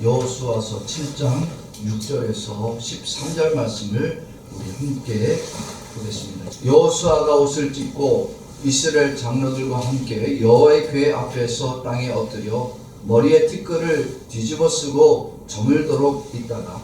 여호수아서 7장 6절에서 13절 말씀을 우리 함께 보겠습니다. 여호수아가 옷을 찢고 이스라엘 장로들과 함께 여호와의 궤 앞에서 땅에 엎드려 머리에 티끌을 뒤집어 쓰고 저물도록 있다가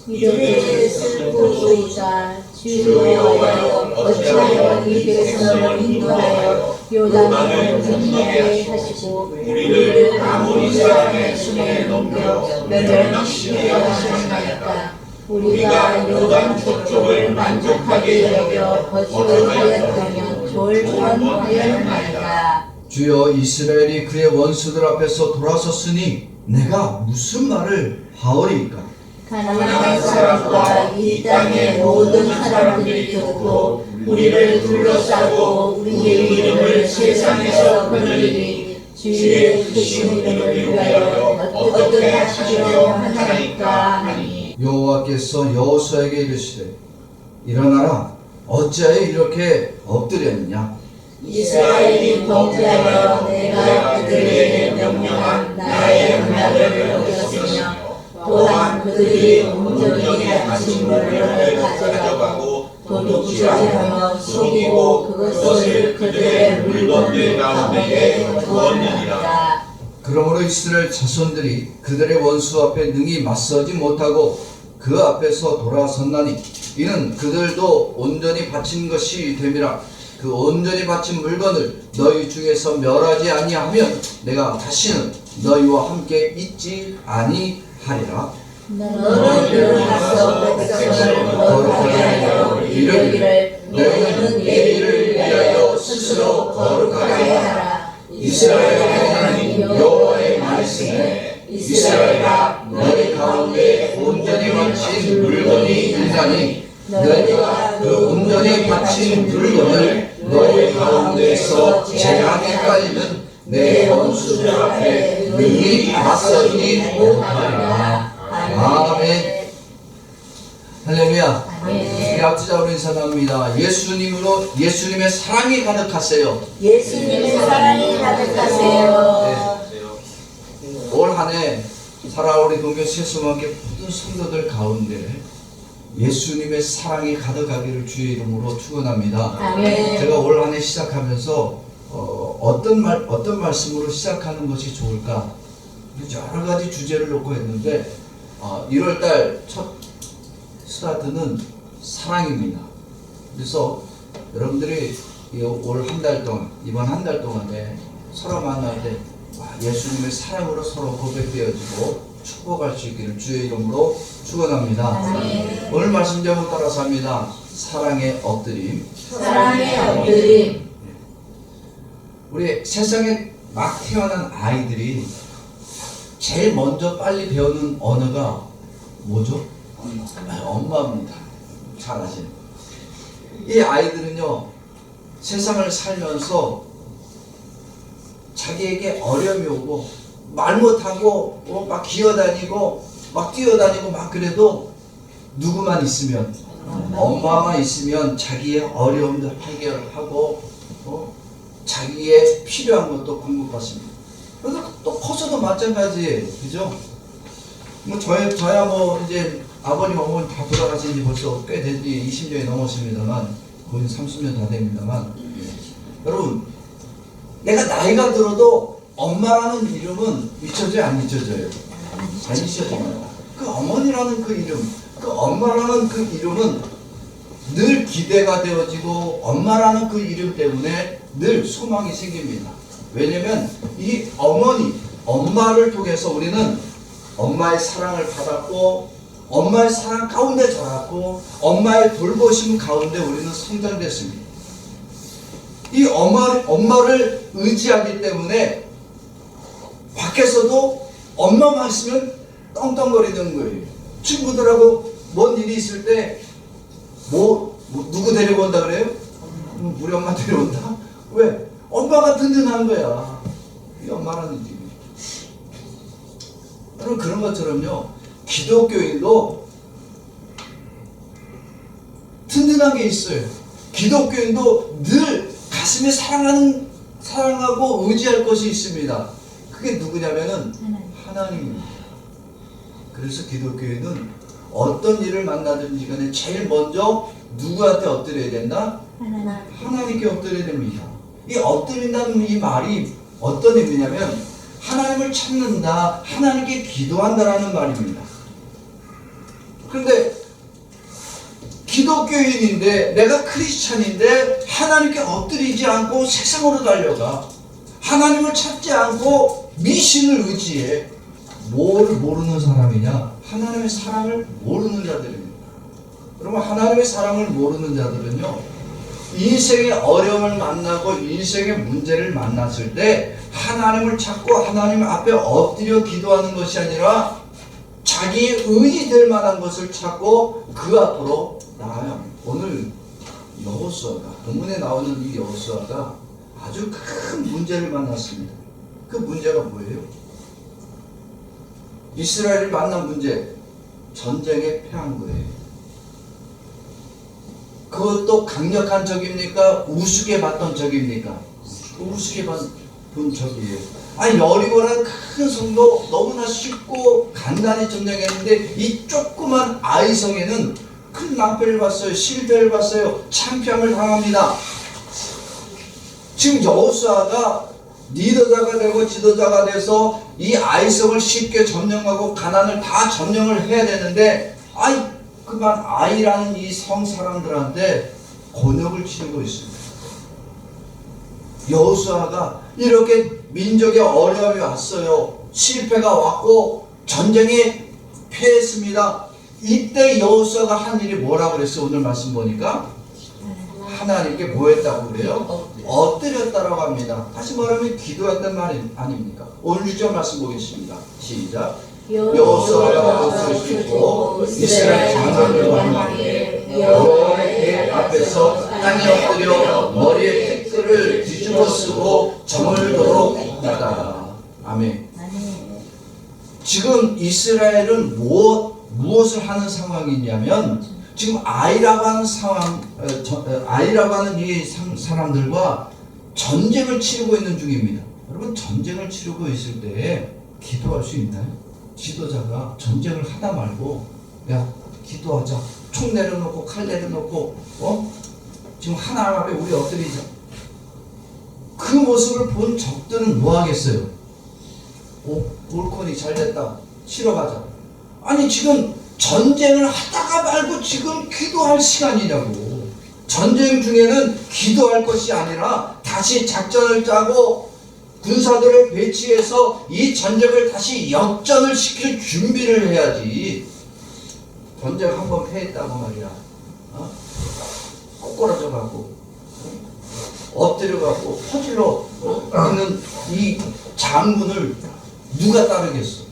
이들을 슬프고이다. 주 여호와여, 어찌하여 이 백성을 인도하여 요단을 건너게 하시고 우리를 아모리 사람의 손에 넘겨 멸망시키려 하셨나이까. 우리가 요단 저쪽을 만족하게 여겨 거주하였다면 좋을 뻔하였나이다. 주여, 이스라엘이 그의 원수들 앞에서 돌아섰으니 내가 무슨 말을 하오리이까? 가나안 사람과 이 땅의 모든 사람들이 듣고 우리를 둘러싸고 우리의 이름을 세상에서 거느리니 주의 크신 이름을 위하여 어떻게 하시려 하나이까 하니. 여호와께서 여호수아에게 이르시되 일어나라, 어찌하여 이렇게 엎드렸느냐? 이스라엘이 범죄하여 내가 그들에게 명령한 나의 언약을 어겼으며 또한 그들이 온전히 바친 물건을 가져가고 도둑질하며 속이고 그것을 그들의 물건들 가운데에 두었느니라. 그러므로 이스라엘 자손들이 그들의 원수 앞에 능히 맞서지 못하고 그 앞에서 돌아섰나니 이는 그들도 온전히 바친 것이 됨이라. 그 온전히 바친 물건을 너희 중에서 멸하지 아니하면 내가 다시는 너희와 함께 있지 아니하리라. 너는 일어나서 백성을 거룩하게 하여 이르기를 너희는 내 일을 위하여 스스로 거룩하게 하라. 이스라엘의 하나님 여호와의 말씀에 이스라엘아, 너희 가운데 온전히 바친 물건이 있나니 너희가 그 온전히 바친 물건을 너희 가운데에서 제한하기까지는 내 원수들 앞에 능히 맞서지 못하리라. 아멘. 할렐루야. 우리 앞지자 우리 인사합니다. 예수님의 사랑이 가득하세요. 예수님의 사랑이 가득하세요. 올 한 해 살아오리 동교 세수만께 모든 성도들 가운데 예수님의 사랑이 가득하기를 주의 이름으로 축원합니다. 아멘. 제가 올 한 해 시작하면서 어떤 말씀으로 시작하는 것이 좋을까 여러 가지 주제를 놓고 했는데 1월달 첫 스타트는 사랑입니다. 그래서 여러분들이 올 한 달 동안, 이번 한 달 동안에 서로 만날 때 예수님의 사랑으로 서로 고백되어지고 축복할 수 있기를 주의 이름으로 축원합니다. 아멘. 오늘 말씀 제목 따라서 합니다. 사랑의 엎드림. 사랑의 엎드림. 우리 세상에 막 태어난 아이들이 제일 먼저 빨리 배우는 언어가 뭐죠? 엄마입니다. 잘 아시는. 이 아이들은요, 세상을 살면서 자기에게 어려움이 오고 말 못하고 막 기어다니고 막 뛰어다니고 막 그래도 누구만 있으면, 엄마만 있으면 자기의 어려움도 해결하고 자기의 필요한 것도 공급받습니다. 그래서 또 커서도 마찬가지예요. 그죠? 뭐 저야 뭐 이제 아버님 어머니 다 돌아가신 지 벌써 꽤 된 지 20년이 넘었습니다만, 거의 30년 다 됩니다만, 여러분, 내가 나이가 들어도 엄마라는 이름은 잊혀져요, 안 잊혀져요? 안 잊혀져요. 그 어머니라는 그 이름, 그 엄마라는 그 이름은 늘 기대가 되어지고 엄마라는 그 이름 때문에 늘 소망이 생깁니다. 왜냐면 이 엄마를 통해서 우리는 엄마의 사랑을 받았고 엄마의 사랑 가운데 자랐고 엄마의 돌보심 가운데 우리는 성장됐습니다. 이 엄마를 의지하기 때문에 밖에서도 엄마만 있으면 떵떵거리는 거예요. 친구들하고 뭔 일이 있을 때 누구 데리고 온다 그래요? 우리 엄마 데려온다? 왜? 엄마가 든든한 거야. 이 엄마라는 얘기. 여러분, 그런 것처럼요, 기독교인도 든든한 게 있어요. 기독교인도 늘 가슴에 사랑하고 의지할 것이 있습니다. 그게 누구냐면은 하나님입니다. 그래서 기독교에는 어떤 일을 만나든지 간에 제일 먼저 누구한테 엎드려야 된다? 하나님께 엎드려야 됩니다. 이 엎드린다는 이 말이 어떤 의미냐면 하나님을 찾는다, 하나님께 기도한다라는 말입니다. 그런데 기독교인인데 내가 크리스찬인데 하나님께 엎드리지 않고 세상으로 달려가 하나님을 찾지 않고 미신을 의지해. 뭘 모르는 사람이냐? 하나님의 사랑을 모르는 자들입니다. 그러면 하나님의 사랑을 모르는 자들은요, 인생의 어려움을 만나고 인생의 문제를 만났을 때 하나님을 찾고 하나님 앞에 엎드려 기도하는 것이 아니라 자기의 의지될 만한 것을 찾고 그 앞으로 나아야 합니다. 오늘 여호수아가, 본문에 나오는 이 여호수아가 아주 큰 문제를 만났습니다. 그 문제가 뭐예요? 이스라엘이 만난 문제, 전쟁에 패한 거예요. 그것도 강력한 적입니까? 우습게 봤던 적입니까? 우습게 본 적이에요. 아니, 여리고라는 큰 성도 너무나 쉽고 간단히 점령했는데 이 조그만 아이성에는 큰 낭패를 봤어요. 실패를 봤어요. 창피함을 당합니다. 지금 여호수아가 리더자가 되고 지도자가 돼서 이 아이성을 쉽게 점령하고 가나안을 다 점령을 해야 되는데 그만 아이라는 이 성 사람들한테 곤욕을 치르고 있습니다. 여호수아가 이렇게 민족의 어려움이 왔어요. 실패가 왔고 전쟁에 패했습니다. 이때 여호수아가 한 일이 뭐라고 그랬어요? 오늘 말씀 보니까 하나님께 뭐 했다고 그래요? 엎드렸다라고 합니다. 다시 말하면 기도했단 말이 아닙니까? 오늘 6절 말씀 보겠습니다. 시작. 여호수아가 옷을 씻고 이스라엘 장로들과 함께 여호와의 앞에서 땅에 엎드려 머리에 티끌을 뒤집어 쓰고 저물도록 했다. 아멘. 지금 이스라엘은 무엇을 하는 상황이냐면 지금 아이라고 하는 아이라고 하는 이 사람들과 전쟁을 치르고 있는 중입니다. 여러분, 전쟁을 치르고 있을 때 기도할 수 있나요? 지도자가 전쟁을 하다 말고 야, 기도하자. 총 내려놓고 칼 내려놓고 지금 하나님 앞에 우리 엎드리자. 그 모습을 본 적들은 뭐 하겠어요? 올코니 잘됐다. 치러 가자. 아니, 지금 전쟁을 하다가 말고 지금 기도할 시간이냐고. 전쟁 중에는 기도할 것이 아니라 다시 작전을 짜고 군사들을 배치해서 이 전쟁을 다시 역전을 시킬 준비를 해야지. 전쟁 한번 패했다고 말이야. 꼬꾸라져 갖고 엎드려 갖고 퍼질러 있는 이 장군을 누가 따르겠어?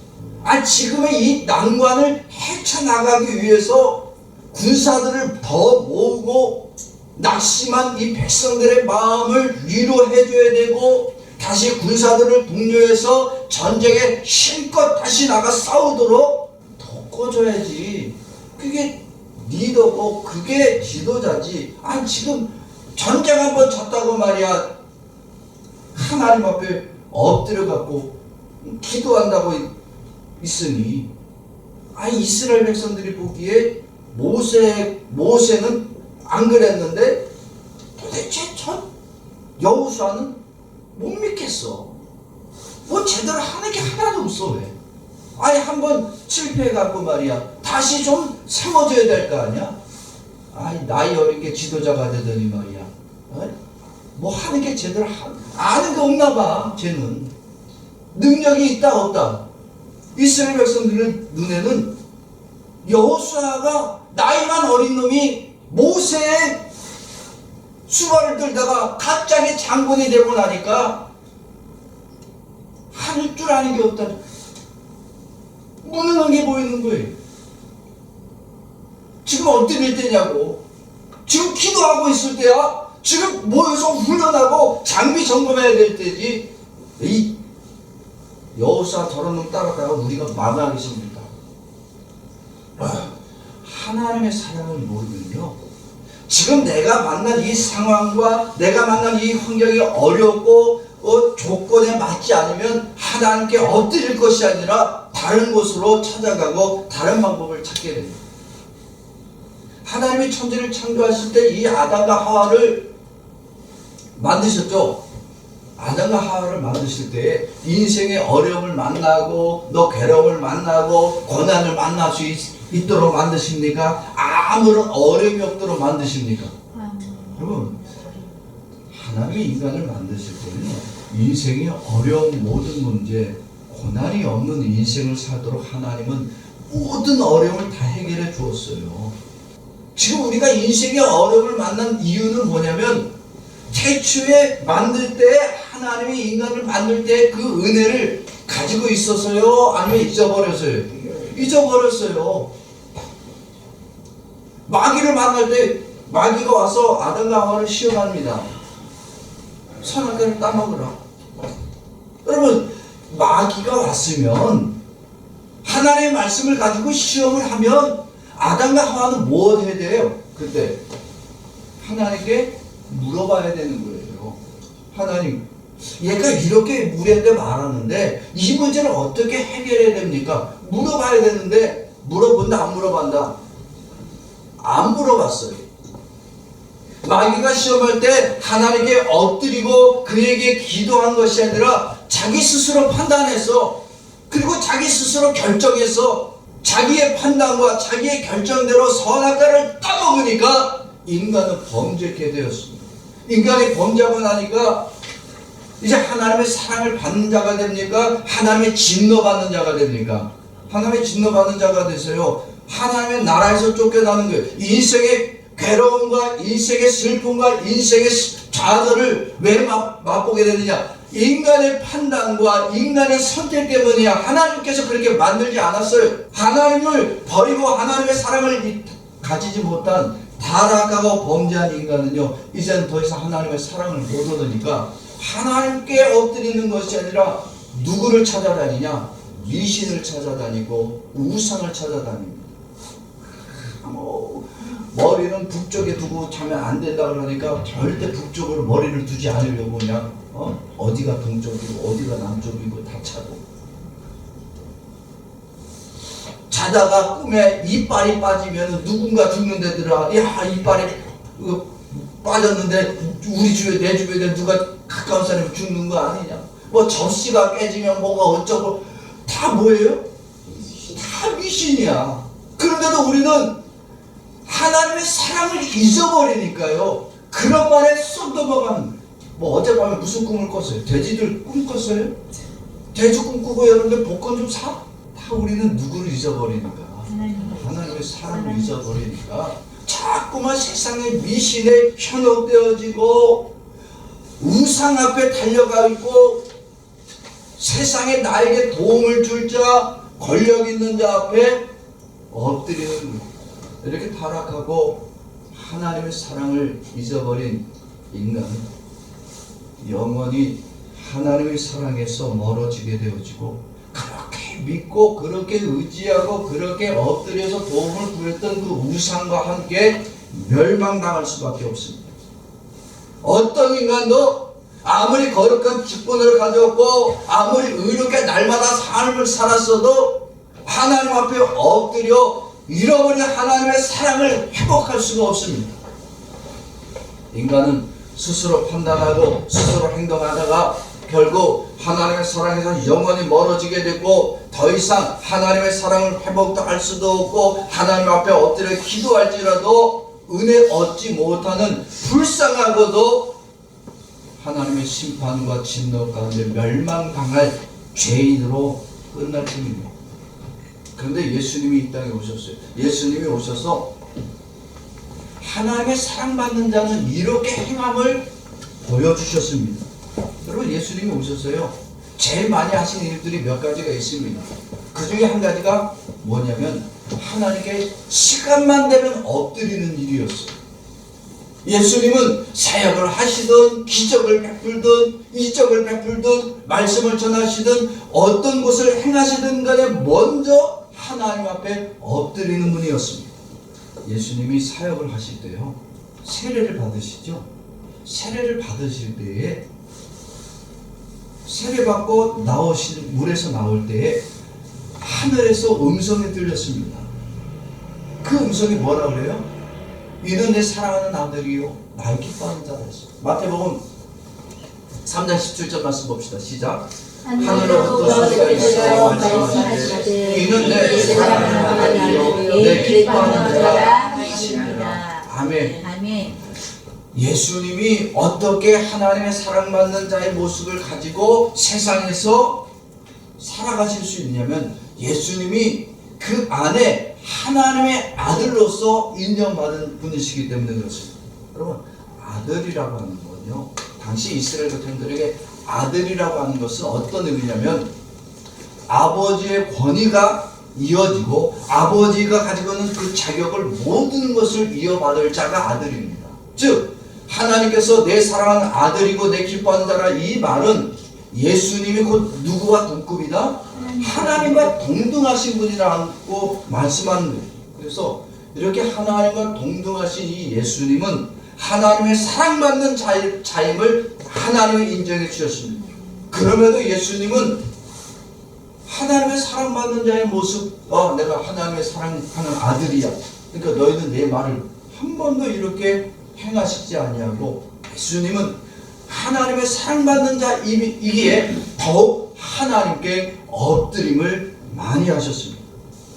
지금의 이 난관을 헤쳐나가기 위해서 군사들을 더 모으고 낙심한 이 백성들의 마음을 위로해줘야 되고 다시 군사들을 독려해서 전쟁에 힘껏 다시 나가 싸우도록 덮어줘야지. 그게 리더고 그게 지도자지. 지금 전쟁 한번 졌다고 말이야 하나님 앞에 엎드려 갖고 기도한다고 있으니 이스라엘 백성들이 보기에 모세는 안 그랬는데 도대체 여호수아는 못 믿겠어. 뭐 제대로 하는 게 하나도 없어. 왜? 한번 실패해갖고 말이야 다시 좀 세워줘야 될 거 아니야? 나이 어린 게 지도자가 되더니 말이야 뭐 하는 게 제대로 아는 게 없나 봐. 쟤는 능력이 있다 없다. 이스라엘 백성들의 눈에는 여호수아가 나이만 어린 놈이 모세의 수발을 들다가 갑자기 장군이 되고 나니까 할 줄 아는 게 없다. 무능한 게 보이는 거예요. 지금 엎드릴 때냐고. 지금 기도하고 있을 때야. 지금 모여서 훈련하고 장비 점검해야 될 때지. 이 여호수아 저런 놈 따라다가 우리가 망하겠습니까? 하나님의 사랑을 모르면요, 지금 내가 만난 이 상황과 내가 만난 이 환경이 어렵고 조건에 맞지 않으면 하나님께 엎드릴 것이 아니라 다른 곳으로 찾아가고 다른 방법을 찾게 됩니다. 하나님이 천지를 창조하실 때 이 아담과 하와를 만드셨죠. 아담과 하와를 만드실 때 인생의 어려움을 만나고 너 괴로움을 만나고 고난을 만날 수 있도록 만드십니까? 아무런 어려움이 없도록 만드십니까? 여러분, 하나님이 인간을 만드실 때는 인생의 어려운 모든 문제, 고난이 없는 인생을 살도록 하나님은 모든 어려움을 다 해결해 주었어요. 지금 우리가 인생의 어려움을 만난 이유는 뭐냐면 태초에 만들 때 하나님이 인간을 만들 때 그 은혜를 가지고 있어서요? 아니면 잊어버렸어요? 잊어버렸어요. 마귀를 만날 때 마귀가 와서 아담과 하와를 시험합니다. 선악과를 따먹으라. 여러분, 마귀가 왔으면 하나님의 말씀을 가지고 시험을 하면 아담과 하와는 뭐 해야 돼요? 그때 하나님께 물어봐야 되는 거예요. 하나님, 얘가 이렇게 우리한테 말하는데 이 문제를 어떻게 해결해야 됩니까? 물어봐야 되는데 물어본다 안 물어본다? 안 물어봤어요. 마귀가 시험할 때 하나님께 엎드리고 그에게 기도한 것이 아니라 자기 스스로 판단해서 그리고 자기 스스로 결정해서 자기의 판단과 자기의 결정대로 선악과를 따먹으니까 인간은 범죄케 되었습니다. 인간이 범죄하고 나니까 이제 하나님의 사랑을 받는 자가 됩니까? 하나님의 진노받는 자가 됩니까? 하나님의 진노받는 자가 되세요. 하나님의 나라에서 쫓겨나는 거예요. 인생의 괴로움과 인생의 슬픔과 인생의 좌절을 왜 맛보게 되느냐? 인간의 판단과 인간의 선택 때문이야. 하나님께서 그렇게 만들지 않았어요. 하나님을 버리고 하나님의 사랑을 가지지 못한 타락하고 범죄한 인간은요, 이제는 더 이상 하나님의 사랑을 못 얻으니까 하나님께 엎드리는 것이 아니라 누구를 찾아다니냐? 미신을 찾아다니고 우상을 찾아다닙니다. 머리는 북쪽에 두고 자면 안 된다 그러니까 절대 북쪽으로 머리를 두지 않으려고 그냥 어디가 동쪽이고 어디가 남쪽이고 다 차고, 자다가 꿈에 이빨이 빠지면 누군가 죽는 데들아, 야 이빨이 빠졌는데 우리 주변에 내 주변에 누가 가까운 사람이 죽는 거 아니냐, 뭐 접시가 깨지면 뭐가 어쩌고, 다 뭐예요? 다 미신이야. 그런데도 우리는 하나님의 사랑을 잊어버리니까요, 그런 말에 쏙 넘어가는. 뭐 어젯밤에 무슨 꿈을 꿨어요? 돼지들 꿈 꿨어요? 돼지 꿈 꾸고 여러분들 복권 좀 사? 다 우리는 누구를 잊어버리니까? 하나님의 사랑을 잊어버리니까 자꾸만 세상의 미신에 현혹되어지고 우상 앞에 달려가 있고 세상에 나에게 도움을 줄 자, 권력 있는 자 앞에 엎드리는 거예요. 이렇게 타락하고 하나님의 사랑을 잊어버린 인간은 영원히 하나님의 사랑에서 멀어지게 되어지고, 그렇게 믿고 그렇게 의지하고 그렇게 엎드려서 도움을 구했던 그 우상과 함께 멸망당할 수밖에 없습니다. 어떤 인간도 아무리 거룩한 직분을 가졌고 아무리 의롭게 날마다 삶을 살았어도 하나님 앞에 엎드려 잃어버린 하나님의 사랑을 회복할 수가 없습니다. 인간은 스스로 판단하고 스스로 행동하다가 결국 하나님의 사랑에서 영원히 멀어지게 되고 더 이상 하나님의 사랑을 회복도 할 수도 없고 하나님 앞에 엎드려 기도할지라도 은혜 얻지 못하는 불쌍하고도 하나님의 심판과 진노 가운데 멸망당할 죄인으로 끝날 뿐입니다. 그런데 예수님이 이 땅에 오셨어요. 예수님이 오셔서 하나님의 사랑받는 자는 이렇게 행함을 보여주셨습니다. 여러분, 예수님이 오셨어요. 제일 많이 하신 일들이 몇 가지가 있습니다. 그 중에 한 가지가 뭐냐면 하나님께 시간만 되면 엎드리는 일이었어요. 예수님은 사역을 하시든 기적을 베풀든 이적을 베풀든 말씀을 전하시든 어떤 것을 행하시든 간에 먼저 하나님 앞에 엎드리는 분이었습니다. 예수님이 사역을 하실 때요, 세례를 받으시죠. 세례를 받으실 때에 세례받고 물에서 나올 때에 하늘에서 음성이 들렸습니다. 그 음성이 뭐라 그래요? 이는 내 사랑하는 아들이요 날 기뻐하는 자라 했어요. 마태복음 3장 17절 말씀 봅시다. 시작. 하늘로부터 소리가 있어 말씀하시되 이는 내 사랑하는 아들이요 내 기뻐하는 자라 하시니라. 아멘. 아멘. 예수님이 어떻게 하나님의 사랑받는 자의 모습을 가지고 세상에서 살아가실 수 있냐면 예수님이 그 안에 하나님의 아들로서 인정받은 분이시기 때문에 그렇습니다. 여러분, 아들이라고 하는 건요, 당시 이스라엘 백성들에게 아들이라고 하는 것은 어떤 의미냐면 아버지의 권위가 이어지고 아버지가 가지고 있는 그 자격을 모든 것을 이어받을 자가 아들입니다. 즉 하나님께서 내 사랑하는 아들이고 내 기뻐하는 자라, 이 말은 예수님이 곧 누구와 동급이다? 하나님과 동등하신 분이라고 말씀하는 거예요. 그래서 이렇게 하나님과 동등하신 이 예수님은 하나님의 사랑받는 자임을 하나님이 인정해 주셨습니다. 그럼에도 예수님은 하나님의 사랑받는 자의 모습, 내가 하나님의 사랑하는 아들이야, 그러니까 너희는 내 말을 한 번도 이렇게 행하시지 아니하고, 예수님은 하나님의 사랑받는 자이기에 더욱 하나님께 엎드림을 많이 하셨습니다.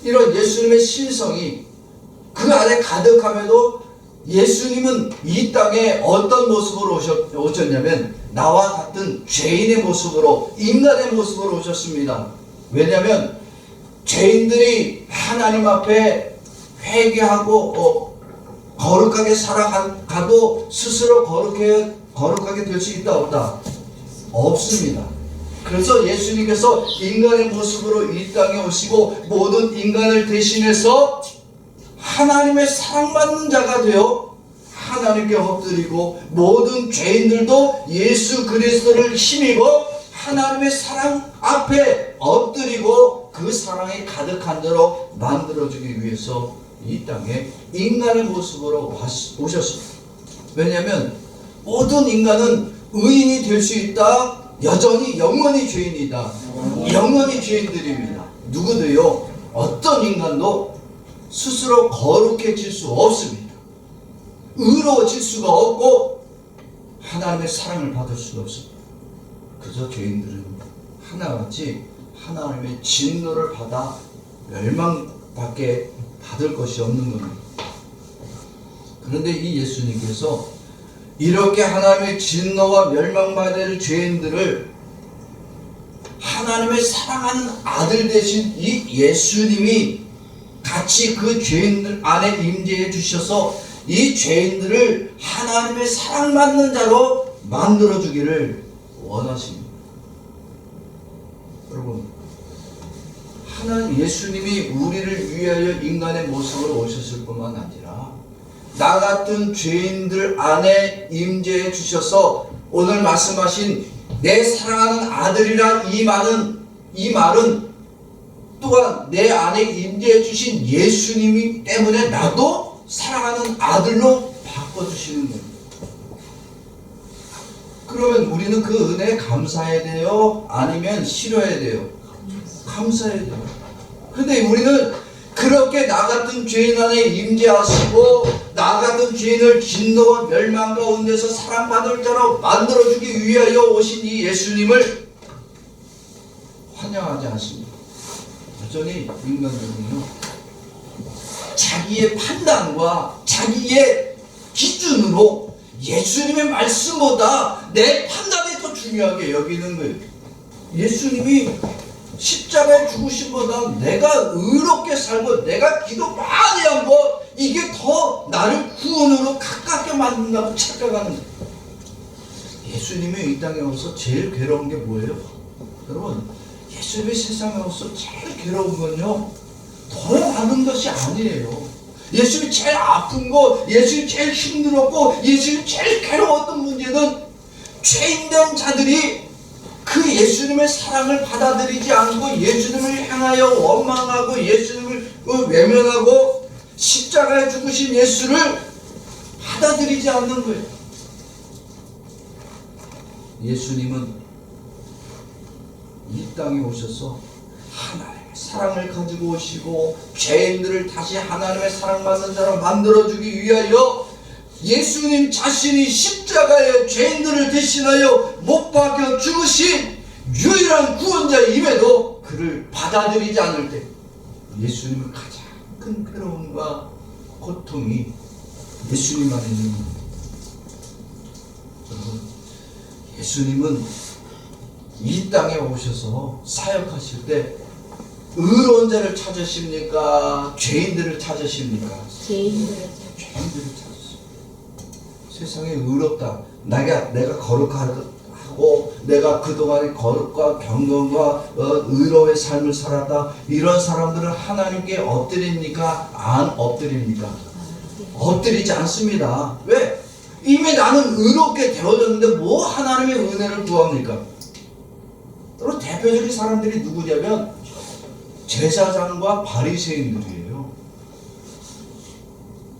이런 예수님의 신성이 그 안에 가득함에도 예수님은 이 땅에 어떤 모습으로 오셨냐면 나와 같은 죄인의 모습으로, 인간의 모습으로 오셨습니다. 왜냐하면 죄인들이 하나님 앞에 회개하고 거룩하게 살아가도 스스로 거룩하게 될 수 있다 없다? 없습니다. 그래서 예수님께서 인간의 모습으로 이 땅에 오시고 모든 인간을 대신해서 하나님의 사랑받는 자가 되어 하나님께 엎드리고 모든 죄인들도 예수 그리스도를 힘입어 하나님의 사랑 앞에 엎드리고 그 사랑이 가득한 대로 만들어주기 위해서 이 땅에 인간의 모습으로 오셨습니다. 왜냐하면 모든 인간은 의인이 될 수 있다, 여전히 영원히 죄인이다. 영원히 죄인들입니다. 누구도요, 어떤 인간도 스스로 거룩해질 수 없습니다. 의로워질 수가 없고 하나님의 사랑을 받을 수가 없습니다. 그저 죄인들은 하나같이 하나님의 진노를 받아 멸망밖에 받을 것이 없는 겁니다. 그런데 이 예수님께서 이렇게 하나님의 진노와 멸망받을 죄인들을 하나님의 사랑하는 아들 되신 이 예수님이 같이 그 죄인들 안에 임재해 주셔서 이 죄인들을 하나님의 사랑받는 자로 만들어주기를 원하십니다. 여러분, 예수님이 우리를 위하여 인간의 모습으로 오셨을 뿐만 아니라 나 같은 죄인들 안에 임재해 주셔서 오늘 말씀하신 내 사랑하는 아들이라 이 말은 또한 내 안에 임재해 주신 예수님이 때문에 나도 사랑하는 아들로 바꿔주시는 겁니다. 그러면 우리는 그 은혜에 감사해야 돼요? 아니면 싫어해야 돼요? 감사해야 돼요. 그런데 우리는 그렇게 나 같은 죄인 안에 임재하시고 나 같은 죄인을 진노와 멸망 가운데서 사랑받을 자로 만들어주기 위하여 오신 이 예수님을 환영하지 않습니다. 여전히 인간들은요, 자기의 판단과 자기의 기준으로 예수님의 말씀보다 내 판단이 더 중요하게 여기는 거예요. 예수님이 십자가에 죽으심보다 내가 의롭게 살고 내가 기도 많이 한 거, 이게 더 나를 구원으로 가깝게 만든다고 착각하는 거예요. 예수님이 이 땅에 와서 제일 괴로운 게 뭐예요? 여러분, 예수님이 세상에 와서 제일 괴로운 건요, 더 많은 것이 아니에요. 예수님이 제일 아픈 거, 예수님이 제일 힘들었고 예수님이 제일 괴로웠던 문제는 죄인된 자들이 그 예수님의 사랑을 받아들이지 않고 예수님을 향하여 원망하고 예수님을 외면하고 십자가에 죽으신 예수를 받아들이지 않는 거예요. 예수님은 이 땅에 오셔서 하나님의 사랑을 가지고 오시고 죄인들을 다시 하나님의 사랑받는 자로 만들어주기 위하여 예수님 자신이 십자가에 죄인들을 대신하여 못 박혀 죽으신 유일한 구원자임에도 그를 받아들이지 않을 때 예수님은 가장 큰 괴로움과 고통이 예수님 안에 있는 겁니다. 여러분, 예수님은 이 땅에 오셔서 사역하실 때 의로운 자를 찾으십니까? 죄인들을 찾으십니까? 죄인들을 죄인들을 찾으십니다. 세상에 의롭다. 내가 거룩하고 내가 그동안의 거룩과 경건과 의로의 삶을 살았다. 이런 사람들을 하나님께 엎드립니까? 안 엎드립니까? 엎드리지 않습니다. 왜? 이미 나는 의롭게 되어졌는데 뭐 하나님의 은혜를 구합니까? 또 대표적인 사람들이 누구냐면 제사장과 바리새인들이에요.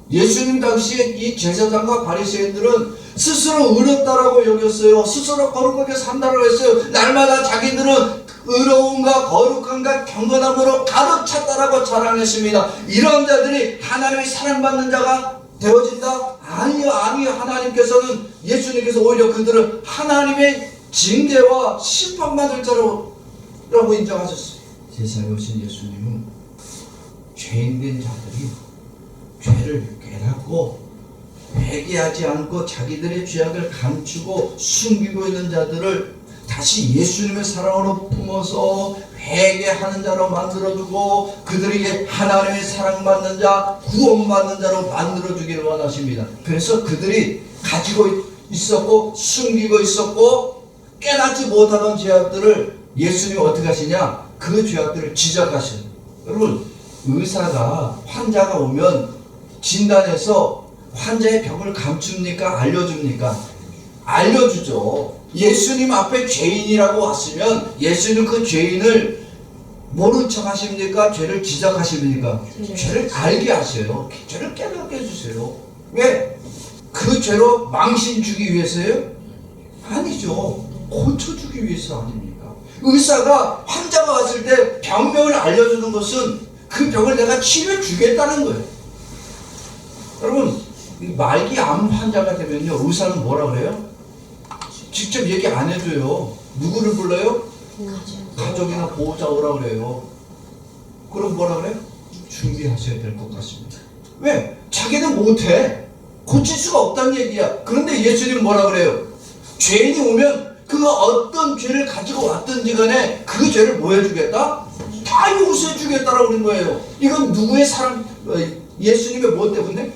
예수님 당시에 이 제사장과 바리새인들은 스스로 의롭다라고 여겼어요. 스스로 거룩하게 산다고 했어요. 날마다 자기들은 의로움과 거룩함과 경건함으로 가득 찼다라고 자랑했습니다. 이런 자들이 하나님의 사랑받는 자가 되어진다? 아니요. 하나님께서는 예수님께서 오히려 그들을 하나님의 징계와 심판받을 자라고 인정하셨어요. 세상에 오신 예수님은 죄인된 자들이 죄를 깨닫고 회개하지 않고 자기들의 죄악을 감추고 숨기고 있는 자들을 다시 예수님의 사랑으로 품어서 회개하는 자로 만들어주고 그들에게 하나님의 사랑받는 자, 구원받는 자로 만들어주기를 원하십니다. 그래서 그들이 가지고 있었고 숨기고 있었고 깨닫지 못하던 죄악들을 예수님이 어떻게 하시냐? 그 죄악들을 지적하셔요. 여러분, 의사가 환자가 오면 진단해서 환자의 병을 감춥니까? 알려줍니까? 알려주죠. 예수님 앞에 죄인이라고 왔으면 예수님 그 죄인을 모른 척 하십니까? 죄를 지적하십니까? 죄를 알게 하세요. 죄를 깨닫게 해주세요. 왜? 그 죄로 망신 주기 위해서요? 아니죠. 고쳐주기 위해서 아닙니까? 의사가 환자가 왔을 때 병명을 알려주는 것은 그 병을 내가 치료해 주겠다는 거예요. 여러분, 말기 암 환자가 되면요, 의사는 뭐라 그래요? 직접 얘기 안 해줘요. 누구를 불러요? 가족이나 보호자 오라 그래요. 그럼 뭐라 그래요? 준비하셔야 될 것 같습니다. 왜? 자기는 못해. 고칠 수가 없다는 얘기야. 그런데 예수님은 뭐라 그래요? 죄인이 오면 그가 어떤 죄를 가지고 왔든지 간에 그 죄를 뭐 해주겠다? 다 용서해 주겠다라고 그런 거예요. 이건 누구의 사랑, 예수님의 뭐 때문에?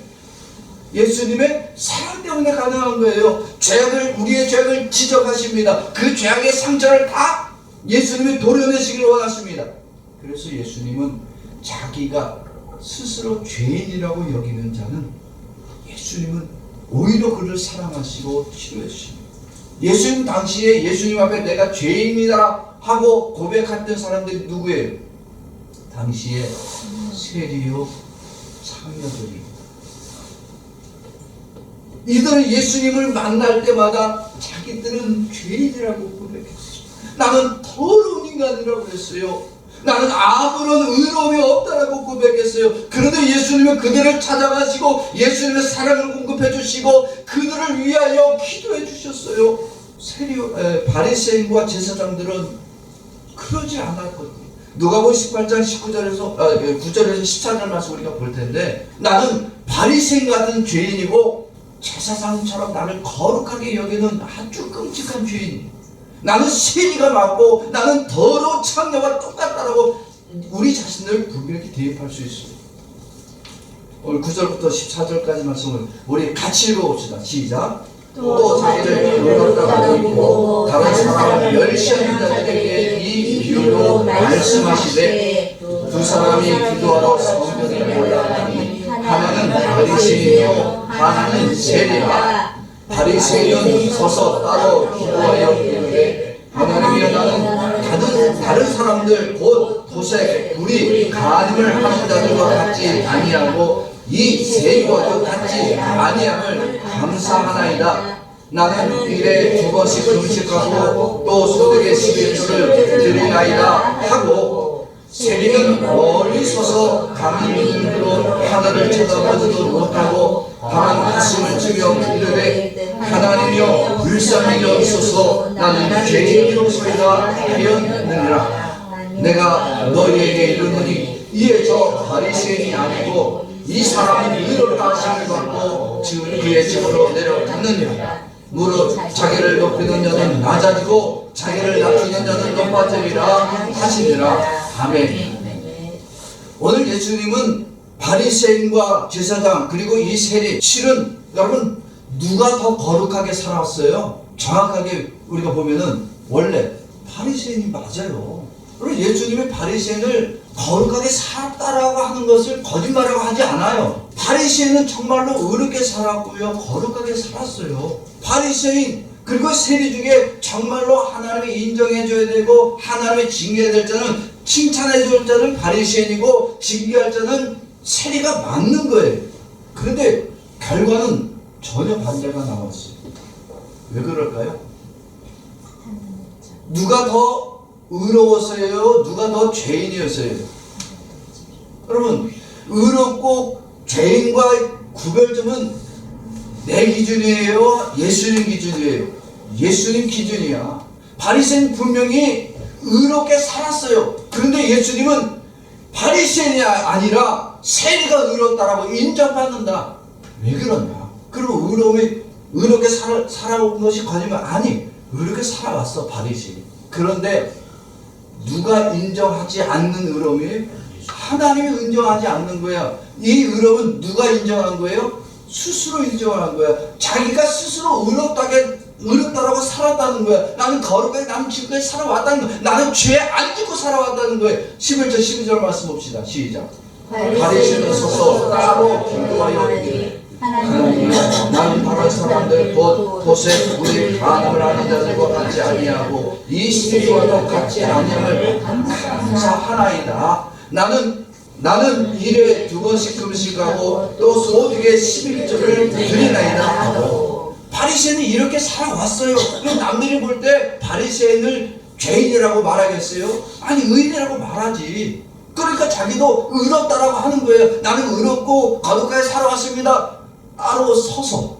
예수님의 사랑 때문에 가능한 거예요. 우리의 죄악을 지적하십니다. 그 죄악의 상처를 다 예수님이 도려내시길 원하십니다. 그래서 예수님은 자기가 스스로 죄인이라고 여기는 자는 예수님은 오히려 그를 사랑하시고 치료해 주십니다. 예수님 당시에 예수님 앞에 내가 죄인이다 하고 고백했던 사람들이 누구예요? 당시에 세리요 창녀들이. 이들은 예수님을 만날 때마다 자기들은 죄인이라고 고백했어요. 나는 더러운 인간이라고 했어요. 나는 아무런 의로움이 없다라고 고백했어요. 그런데 예수님은 그들을 찾아가시고 예수님의 사랑을 공급해 주시고 그들을 위하여 기도해 주셨어요. 바리새인과 제사장들은 그러지 않았거든요. 누가복음 18장 9절에서 14절 말씀 우리가 볼 텐데, 나는 바리새인 같은 죄인이고 제사장처럼 나를 거룩하게 여기는 아주 끔찍한 죄인, 나는 세리가 맞고 나는 더러운 창녀와 똑같다라고 우리 자신을 분명히 대입할 수 있습니다. 오늘 9절부터 14절까지 말씀을 우리 같이 읽어봅시다. 시작. 또 자기를 의롭다고 믿고 다른 사람을 멸시하는 자들에게 이 비유로 말씀하시되, 두 사람이 기도하러 성전에 올라가니 하나는 바리새인이요 하나는 세리라. 바리새인은 서서 따로 기도하여 이르되, 하나님이여 나는 다른 사람들 곧 도색, 우리 간음을 하는 자들과 같지 아니하고 이 세리와도 같지 아니함을 감사하나이다. 나는 일에 2번씩 금식하고 또 소득의 11조를 드리나이다 하고 세리는 멀리 서서 감히 눈을 들어 하늘을 쳐다보지도 못하고 다만 가슴을 치며 이르되 하나님이여 불쌍히 여기소서 나는 죄인이로소이다 하였느니라. 내가 너희에게 이르노니 이에 저 바리새인이 아니고 이 사람은 의롭다 하심을 받고 그의 집으로 내려갔느니라. 무릇 자기를 높이는 자는 낮아지고 자기를 낮추는 자는 높아지리라 하시니라. 아멘. 오늘 예수님은 바리새인과 제사장 그리고 이 세리, 실은 여러분 누가 더 거룩하게 살았어요? 정확하게 우리가 보면은 원래 바리새인이 맞아요. 그리고 예수님이 바리새인을 거룩하게 살았다라고 하는 것을 거짓말이라고 하지 않아요. 바리새인은 정말로 의롭게 살았고요, 거룩하게 살았어요. 바리새인 그리고 세리 중에 정말로 하나님이 인정해줘야 되고 하나님이 징계해야 될 자는, 칭찬해줄 자는 바리새인이고 징계할 자는 세리가 맞는 거예요. 그런데 결과는 전혀 반대가 나왔어요. 왜 그럴까요? 누가 더 의로웠어요? 누가 더 죄인이었어요? 여러분, 의롭고 죄인과의 구별점은 내 기준이에요? 예수님 기준이에요? 예수님 기준이야. 바리새인 분명히 의롭게 살았어요. 그런데 예수님은 바리새인이 아니라 세리가 의롭다라고 인정받는다. 왜 그러냐? 그럼 의롭게 살아온 것이 거짓말? 아니, 의롭게 살아왔어 바리새인이. 그런데 누가 인정하지 않는 의로움이 하나님이 인정하지 않는 거야. 이 의로움은 누가 인정한 거예요? 스스로 인정한 거야. 자기가 스스로 의롭다라고 살았다는 거야. 나는 거룩하게, 나는 지금까지 살아왔다는 거야. 나는 죄 안 짓고 살아왔다는 거야. 11절 12절 말씀 봅시다. 시작. 바리새인은 서서 따로 기도하여 이르되 하나님, 나는 다른 사람들 곧 도색 우리 간음을 하는 자들과 같지 아니하고 이 세리와도 같지 아니함을 감사하나이다. 나는 일에 2번씩 금식하고 또 소득의 11조를 드리나이다 하고. 바리새인이 이렇게 살아왔어요. 그럼 남들이 볼 때 바리새인을 죄인이라고 말하겠어요? 아니, 의인이라고 말하지. 그러니까 자기도 의롭다라고 하는 거예요. 나는 의롭고 거룩하게 살아왔습니다. 따로 서서,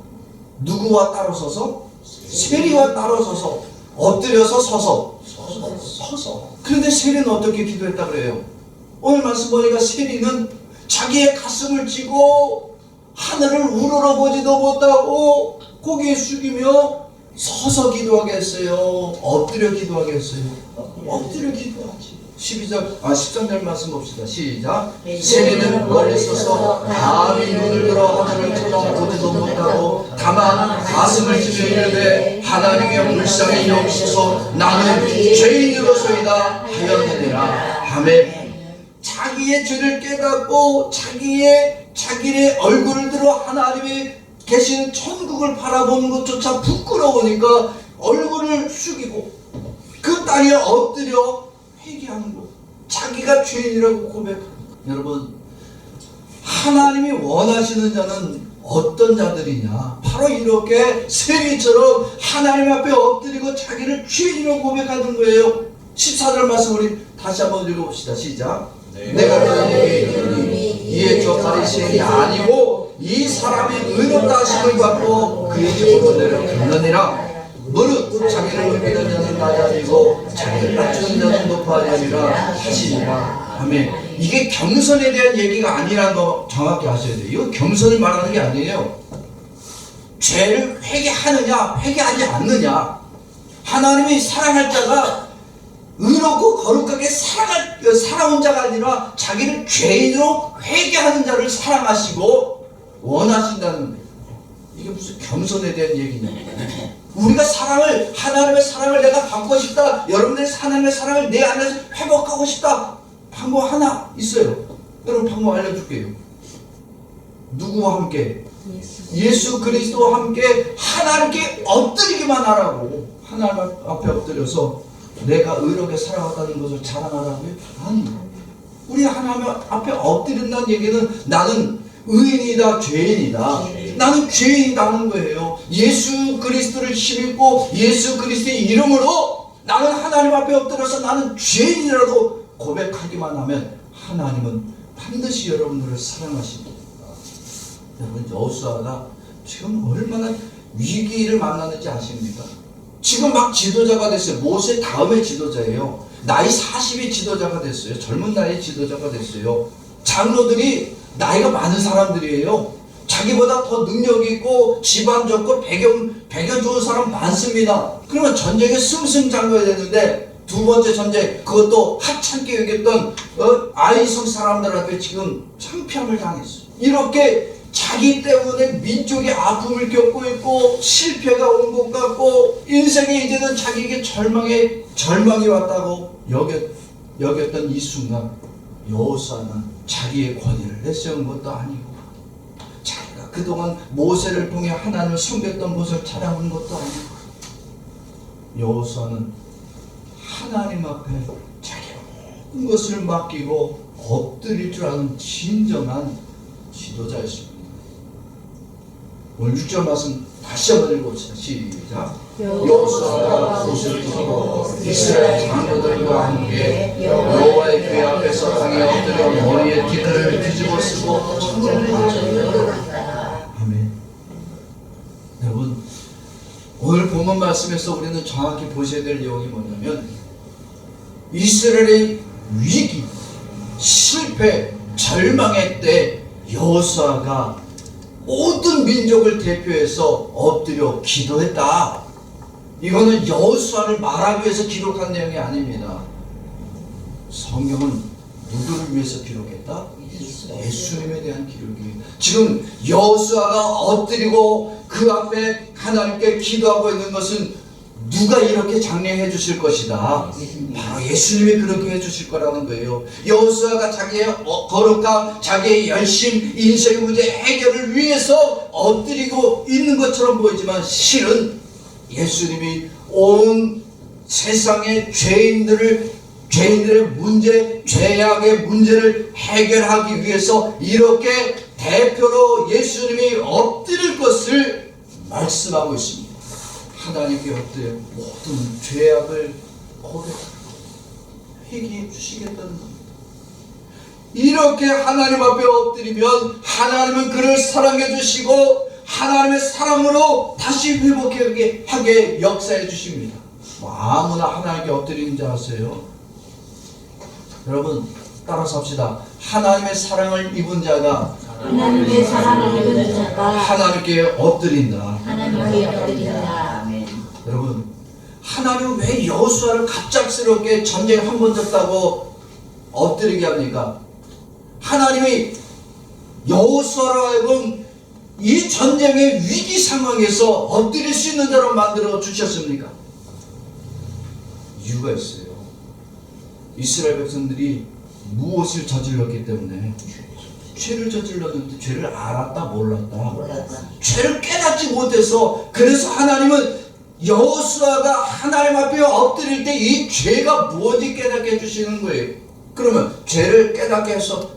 누구와 따로 서서? 세리와 따로 서서, 엎드려서 서서. 그런데 세리는 어떻게 기도했다 그래요? 오늘 말씀 보니까 세리는 자기의 가슴을 찌고 하늘을 우러러보지도 못하고 고개 숙이며 서서 기도하게 했어요? 엎드려 기도하게 했어요? 엎드려 기도하지. 13절 말씀 봅시다. 시작. 세리는 멀리 서서 감히 눈을 들어 하늘을 쳐다보지도 못하고 다만 가슴을 치며 이르되 하나님이여 불쌍히 여기소서 나는 죄인으로소이다 하였느니라. 아멘. 자기의 죄를 깨닫고 자기의 얼굴을 들어 하나님이 계시는 천국을 바라보는 것조차 부끄러우니까 얼굴을 숙이고 그 땅에 엎드려 회개하는 것. 자기가 죄인이라고 고백하는 것. 여러분, 하나님이 원하시는 자는 어떤 자들이냐? 바로 이렇게 세리처럼 하나님 앞에 엎드리고 자기를 죄인이라고 고백하는 거예요. 14절 말씀 우리 다시 한번 읽어봅시다. 시작. 내가 너희에게 이르노니 이에 저 바리새인이 아니고 이 사람이 의롭다 하심을 받고 그의 집으로 내려갔느니라. 무릇 자기를 높이는 자는 낮아지고 자기를 낮추는 자는 높아지리라 하시니라. 아멘. 이게 겸손에 대한 얘기가 아니라는 거 정확히 아셔야 돼요. 이거 겸손을 말하는 게 아니에요. 죄를 회개하느냐 회개하지 않느냐. 하나님이 사랑할 자가 의롭고 거룩하게 살아온 자가 아니라 자기를 죄인으로 회개하는 자를 사랑하시고 원하신다는 거예요. 이게 무슨 겸손에 대한 얘기냐. 우리가 하나님의 사랑을 내가 받고 싶다. 여러분들의 하나님의 사랑을 내 안에서 회복하고 싶다. 방법 하나 있어요. 여러분 방법 알려줄게요. 누구와 함께? 예수 그리스도와 함께 하나님께 엎드리기만 하라고. 하나님 앞에 엎드려서 내가 의롭게 살아왔다는 것을 자랑하라고요? 아니, 우리 하나님 앞에 엎드린다는 얘기는 나는 의인이다, 죄인이다. 나는 죄인이다는 거예요. 예수 그리스도를 힘입고 예수 그리스도의 이름으로 나는 하나님 앞에 엎드려서 나는 죄인이라도 고백하기만 하면 하나님은 반드시 여러분들을 사랑하십니다. 여러분, 여호수아가 지금 얼마나 위기를 만났는지 아십니까? 지금 막 지도자가 됐어요. 모세 다음에 지도자예요. 나이 40이 지도자가 됐어요. 젊은 나이에 지도자가 됐어요. 장로들이 나이가 많은 사람들이에요. 자기보다 더 능력 있고 집안 좋고 배경 좋은 사람 많습니다. 그러면 전쟁에 승승장구해야 되는데 두 번째 전쟁, 그것도 하찮게 여겼던 아이성 사람들한테 지금 창피함을 당했어요. 이렇게 자기 때문에 민족이 아픔을 겪고 있고 실패가 온 것 같고 인생에 이제는 자기에게 절망이 왔다고 여겼던 이 순간 여호수아는 자기의 권위를 내세운 것도 아니고 자기가 그동안 모세를 통해 하나님을 섬겼던 것을 찾아온 것도 아니고 여호수아는 하나님 앞에 자기의 모든 것을 맡기고 엎드릴 줄 아는 진정한 지도자였습니다. 오늘 6절 말씀 다시 한번 읽어봅시다. 시작. 여호수아가 옷을 벗고 이스라엘 장로들과 함께 여호와의 궤 앞에서 땅에 엎드려 머리에 깃들을 뒤집어 쓰고 청송하였다. 아멘. 여러분, 오늘 본문 말씀에서 우리는 정확히 보셔야 될 내용이 뭐냐면 이스라엘의 위기, 실패, 절망의 때 여호수아가 모든 민족을 대표해서 엎드려 기도했다. 이거는 여호수아를 말하기 위해서 기록한 내용이 아닙니다. 성경은 누구를 위해서 기록했다? 예수님에 대한 기록이에요. 지금 여호수아가 엎드리고 그 앞에 하나님께 기도하고 있는 것은 누가 이렇게 장려해 주실 것이다. 바로 예수님이 그렇게 해주실 거라는 거예요. 여호수아가 자기의 거룩함, 자기의 열심, 인생의 문제 해결을 위해서 엎드리고 있는 것처럼 보이지만 실은 예수님이 온 세상의 죄인들의 문제, 죄악의 문제를 해결하기 위해서 이렇게 대표로 예수님이 엎드릴 것을 말씀하고 있습니다. 하나님께 엎드려 모든 죄악을 고백하고 회개해 주시겠다는 겁니다. 이렇게 하나님 앞에 엎드리면 하나님은 그를 사랑해 주시고 하나님의 사랑으로 다시 회복하게 하게 역사해 주십니다. 아무나 하나님께 엎드리는 줄 아세요? 여러분 따라서 합시다. 하나님의 사랑을 입은 자가 하나님의 사랑을 입은 자가 하나님께 엎드린다. 하나님께 엎드린다. 아멘. 여러분, 하나님은 왜 여호수아를 갑작스럽게 전쟁 한 번 졌다고 엎드리게 합니까? 하나님이 여호수아로 하여금 이 전쟁의 위기 상황에서 엎드릴 수 있는 자로 만들어 주셨습니까? 이유가 있어요. 이스라엘 백성들이 무엇을 저질렀기 때문에 죄를 저질렀는데 죄를 알았다 몰랐다. 죄를 깨닫지 못해서 그래서 하나님은 여호수아가 하나님 앞에 엎드릴 때 이 죄가 무엇이 깨닫게 해주시는 거예요. 그러면 죄를 깨닫게 해서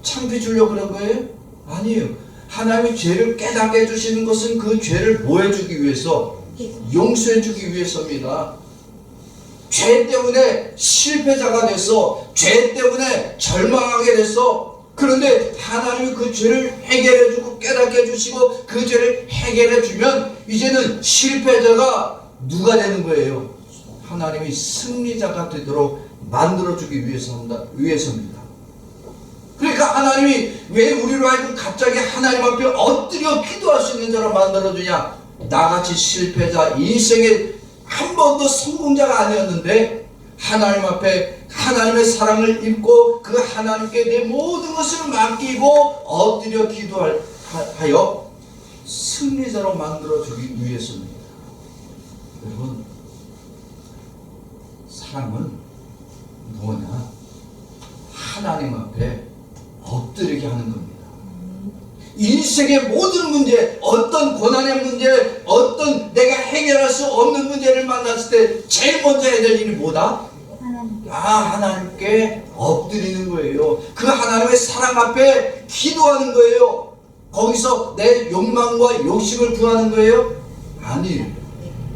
창피 주려고 그런 거예요? 아니에요. 하나님이 죄를 깨닫게 해주시는 것은 그 죄를 뭐 해주기 위해서? 용서해 주기 위해서입니다. 죄 때문에 실패자가 돼서 죄 때문에 절망하게 돼서 그런데 하나님이 그 죄를 해결해 주고 깨닫게 해주시고 그 죄를 해결해 주면 이제는 실패자가 누가 되는 거예요? 하나님이 승리자가 되도록 만들어주기 위해서입니다. 그러니까 하나님이 왜 우리로 하여금 갑자기 하나님 앞에 엎드려 기도할 수 있는 자로 만들어주냐? 나같이 실패자, 인생에 한 번도 성공자가 아니었는데 하나님 앞에 하나님의 사랑을 입고 그 하나님께 내 모든 것을 맡기고 엎드려 기도하여 승리자로 만들어주기 위해서입니다. 여러분, 사랑은 뭐냐? 하나님 앞에 엎드리게 하는 겁니다. 인생의 모든 문제, 어떤 고난의 문제, 어떤 내가 해결할 수 없는 문제를 만났을 때 제일 먼저 해야 될 일이 뭐다? 하나님께 엎드리는 거예요. 그 하나님의 사랑 앞에 기도하는 거예요. 거기서 내 욕망과 욕심을 구하는 거예요? 아니에요.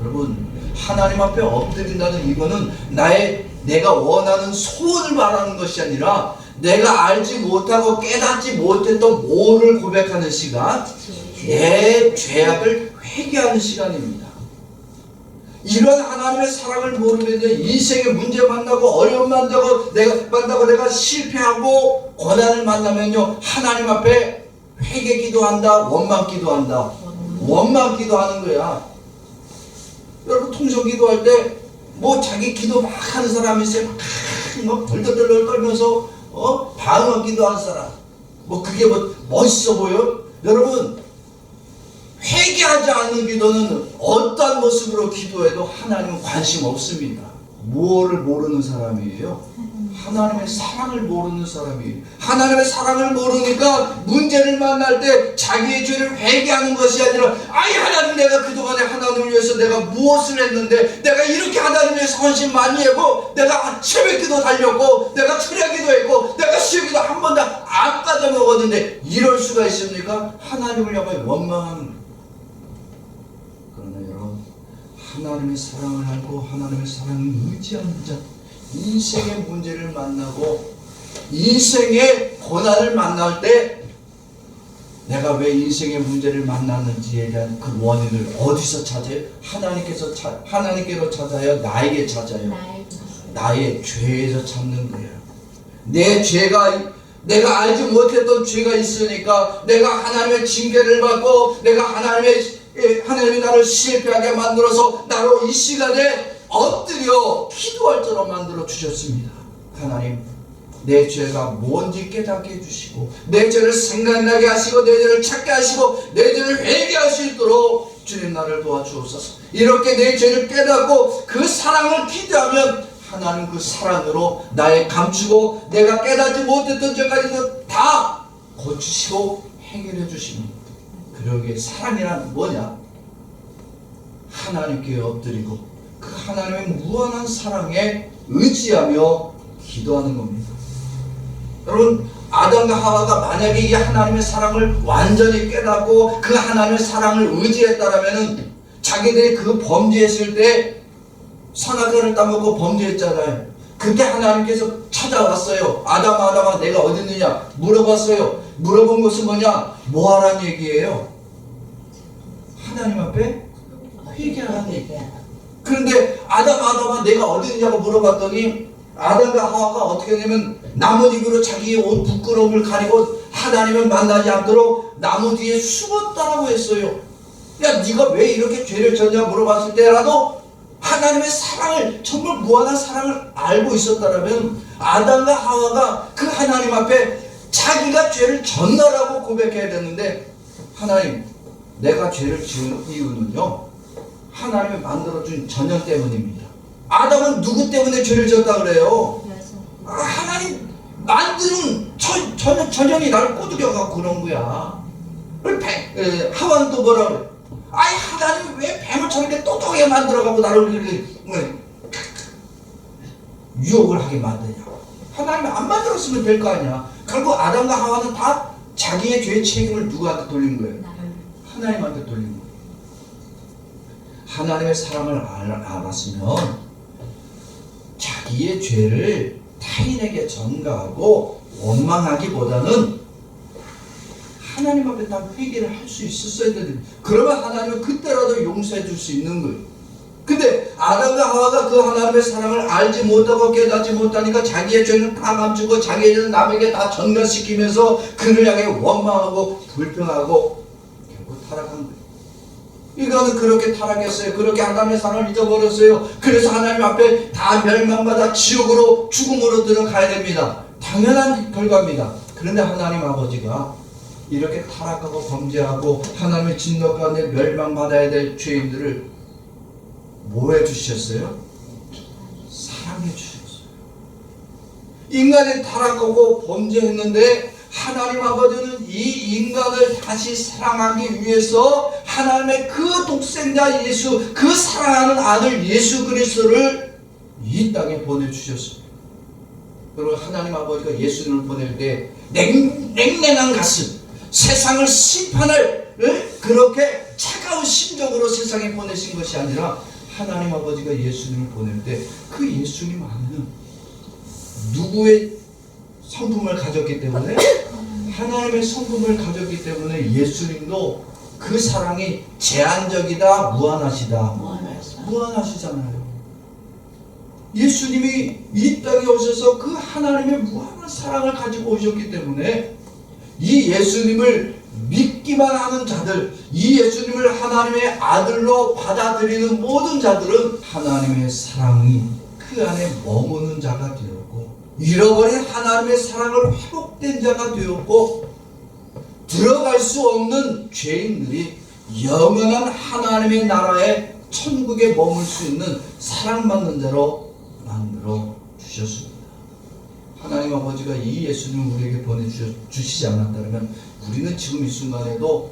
여러분, 하나님 앞에 엎드린다는 이거는 나의 내가 원하는 소원을 말하는 것이 아니라 내가 알지 못하고 깨닫지 못했던 뭐를 고백하는 시간, 내 죄악을 회개하는 시간입니다. 이런 하나님의 사랑을 모르면 인생의 문제 만나고 어려움 만나고 내가 실패하고 고난을 만나면요, 하나님 앞에 회개 기도한다, 원망 기도한다. 원망 기도하는 거야. 여러분 통성 기도할 때 뭐 자기 기도 막 하는 사람이 있어요. 막 덜덜덜 떨면서 방언 기도하는 사람. 뭐 그게 뭐 멋있어 보여? 여러분, 회개하지 않는 기도는 어떠한 모습으로 기도해도 하나님은 관심 없습니다. 무엇을 모르는 사람이에요? 하나님의 사랑을 모르는 사람이에요. 하나님의 사랑을 모르니까 문제를 만날 때 자기의 죄를 회개하는 것이 아니라, 아이 하나님, 내가 그동안에 하나님을 위해서 내가 무엇을 했는데, 내가 이렇게 하나님을 위해서 헌신 많이 했고, 내가 새벽기도 달렸고, 내가 철야기도 했고, 내가 수요기도 한 번도 안 빠져먹었는데 이럴 수가 있습니까? 하나님을 향해 원망하는 거예요. 그러나 여러분, 하나님의 사랑을 알고 하나님의 사랑을 의지하는 자, 인생의 문제를 만나고 인생의 고난을 만날 때 내가 왜 인생의 문제를 만났는지에 대한 그 원인을 어디서 찾아요? 하나님께로 찾아요? 나에게 찾아요? 나의 죄에서 찾는 거예요. 내 죄가, 내가 알지 못했던 죄가 있으니까 내가 하나님의 징계를 받고 내가 하나님이 나를 실패하게 만들어서 나로 이 시간에 엎드려 기도할 자로 만들어 주셨습니다. 하나님, 내 죄가 뭔지 깨닫게 해주시고 내 죄를 생각나게 하시고 내 죄를 찾게 하시고 내 죄를 회개할 수 있도록 주님 나를 도와주옵소서. 이렇게 내 죄를 깨닫고 그 사랑을 기대하면 하나님 그 사랑으로 나의 감추고 내가 깨닫지 못했던 죄까지도 다 고치시고 해결해 주십니다. 그러기에 사랑이란 뭐냐? 하나님께 엎드리고 그 하나님의 무한한 사랑에 의지하며 기도하는 겁니다. 여러분, 아담과 하와가 만약에 이 하나님의 사랑을 완전히 깨닫고 그 하나님의 사랑을 의지했다라면은 자기들이 그 범죄했을 때 선악과를 따먹고 범죄했잖아요. 그때 하나님께서 찾아왔어요. 아담아 내가 어디 있느냐 물어봤어요. 물어본 것은 뭐냐? 뭐하란 얘기예요? 하나님 앞에 회개하라는 얘기예요. 그런데 아담아 내가 어디 있느냐고 물어봤더니 아담과 하와가 어떻게 되냐면 나뭇잎으로 자기의 옷 부끄러움을 가리고 하나님을 만나지 않도록 나무 뒤에 숨었다라고 했어요. 야, 네가 왜 이렇게 죄를 졌냐 물어봤을 때라도 하나님의 사랑을, 정말 무한한 사랑을 알고 있었다라면 아담과 하와가 그 하나님 앞에 자기가 죄를 졌나라고 고백해야 되는데, 하나님, 내가 죄를 지은 이유는요, 하나님이 만들어준 전연 때문입니다. 아담은 누구 때문에 죄를 졌다 그래요? 하나님 만드는 전연이 나를 꼬드겨갖고 그런 거야. 하와는 또 뭐라 그래? 아이, 하나님이 왜 뱀을 저렇게 똑똑하게 만들어갖고 나를 이렇게 유혹을 하게 만드냐고. 하나님이 안 만들었으면 될 거 아니야. 결국 아담과 하와는 다 자기의 죄의 책임을 누구한테 돌린 거예요? 하나님한테 돌린 거예요. 하나님의 사랑을 알았으면 자기의 죄를 타인에게 전가하고 원망하기보다는 하나님 앞에 다 회개를 할 수 있었어야 되는데, 그러면 하나님은 그때라도 용서해 줄 수 있는 거예요. 근데 아담과 하와가 그 하나님의 사랑을 알지 못하고 깨닫지 못하니까 자기의 죄는 다 감추고 자기의 죄는 남에게 다 전가시키면서 그를 향해 원망하고 불평하고 결국 타락한 거예요. 이거는 그렇게 타락했어요. 그렇게 하나님의 사랑을 잊어버렸어요. 그래서 하나님 앞에 다 멸망받아 지옥으로, 죽음으로 들어가야 됩니다. 당연한 결과입니다. 그런데 하나님 아버지가 이렇게 타락하고 범죄하고 하나님의 진노 가운데 멸망받아야 될 죄인들을 뭐 해주셨어요? 사랑해 주셨어요. 인간이 타락하고 범죄했는데 하나님 아버지는 이 인간을 다시 사랑하기 위해서 하나님의 그 독생자 예수, 그 사랑하는 아들 예수 그리스도를 이 땅에 보내주셨습니다. 그리고 하나님 아버지가 예수님을 보낼 때 냉랭한 가슴, 세상을 심판할 그렇게 차가운 심정으로 세상에 보내신 것이 아니라 하나님 아버지가 예수님을 보낼 때 그 예수님 안에는 누구의 성품을 가졌기 때문에, 하나님의 성품을 가졌기 때문에 예수님도 그 사랑이 제한적이다, 무한하시다. 무한하시잖아요. 예수님이 이 땅에 오셔서 그 하나님의 무한한 사랑을 가지고 오셨기 때문에 이 예수님을 믿기만 하는 자들, 이 예수님을 하나님의 아들로 받아들이는 모든 자들은 하나님의 사랑이 그 안에 머무는 자가 되었고, 잃어버린 하나님의 사랑을 회복된 자가 되었고, 들어갈 수 없는 죄인들이 영원한 하나님의 나라에 천국에 머물 수 있는 사랑받는 자로 만들어 주셨습니다. 하나님 아버지가 이 예수님을 우리에게 보내주시지 않았다면 우리는 지금 이 순간에도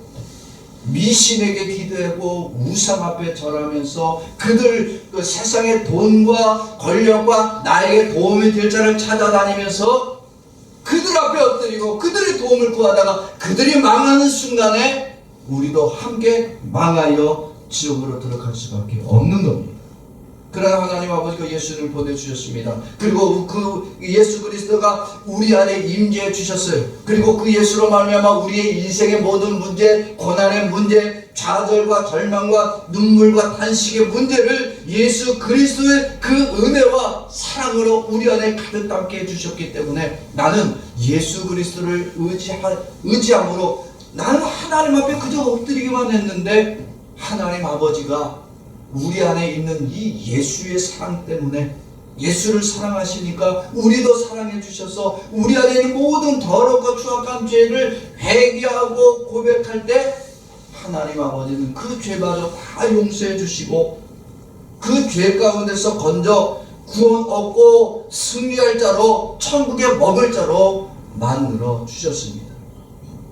미신에게 기도하고 우상 앞에 절하면서 그들 그 세상의 돈과 권력과 나에게 도움이 될 자를 찾아다니면서 그들 앞에 엎드리고 그들의 도움을 구하다가 그들이 망하는 순간에 우리도 함께 망하여 지옥으로 들어갈 수밖에 없는 겁니다. 그러나 하나님 아버지가 예수님을 보내주셨습니다. 그리고 그 예수 그리스도가 우리 안에 임재해 주셨어요. 그리고 그 예수로 말미암아 우리의 인생의 모든 문제, 고난의 문제, 좌절과 절망과 눈물과 탄식의 문제를 예수 그리스도의 그 은혜와 사랑으로 우리 안에 가득 담게 해주셨기 때문에 나는 예수 그리스도를 의지함으로 나는 하나님 앞에 그저 엎드리기만 했는데 하나님 아버지가 우리 안에 있는 이 예수의 사랑 때문에, 예수를 사랑하시니까 우리도 사랑해 주셔서 우리 안에 있는 모든 더럽고 추악한 죄를 회개하고 고백할 때 하나님 아버지는 그 죄마저 다 용서해 주시고 그 죄 가운데서 건져 구원 얻고 승리할 자로, 천국에 머물 자로 만들어 주셨습니다.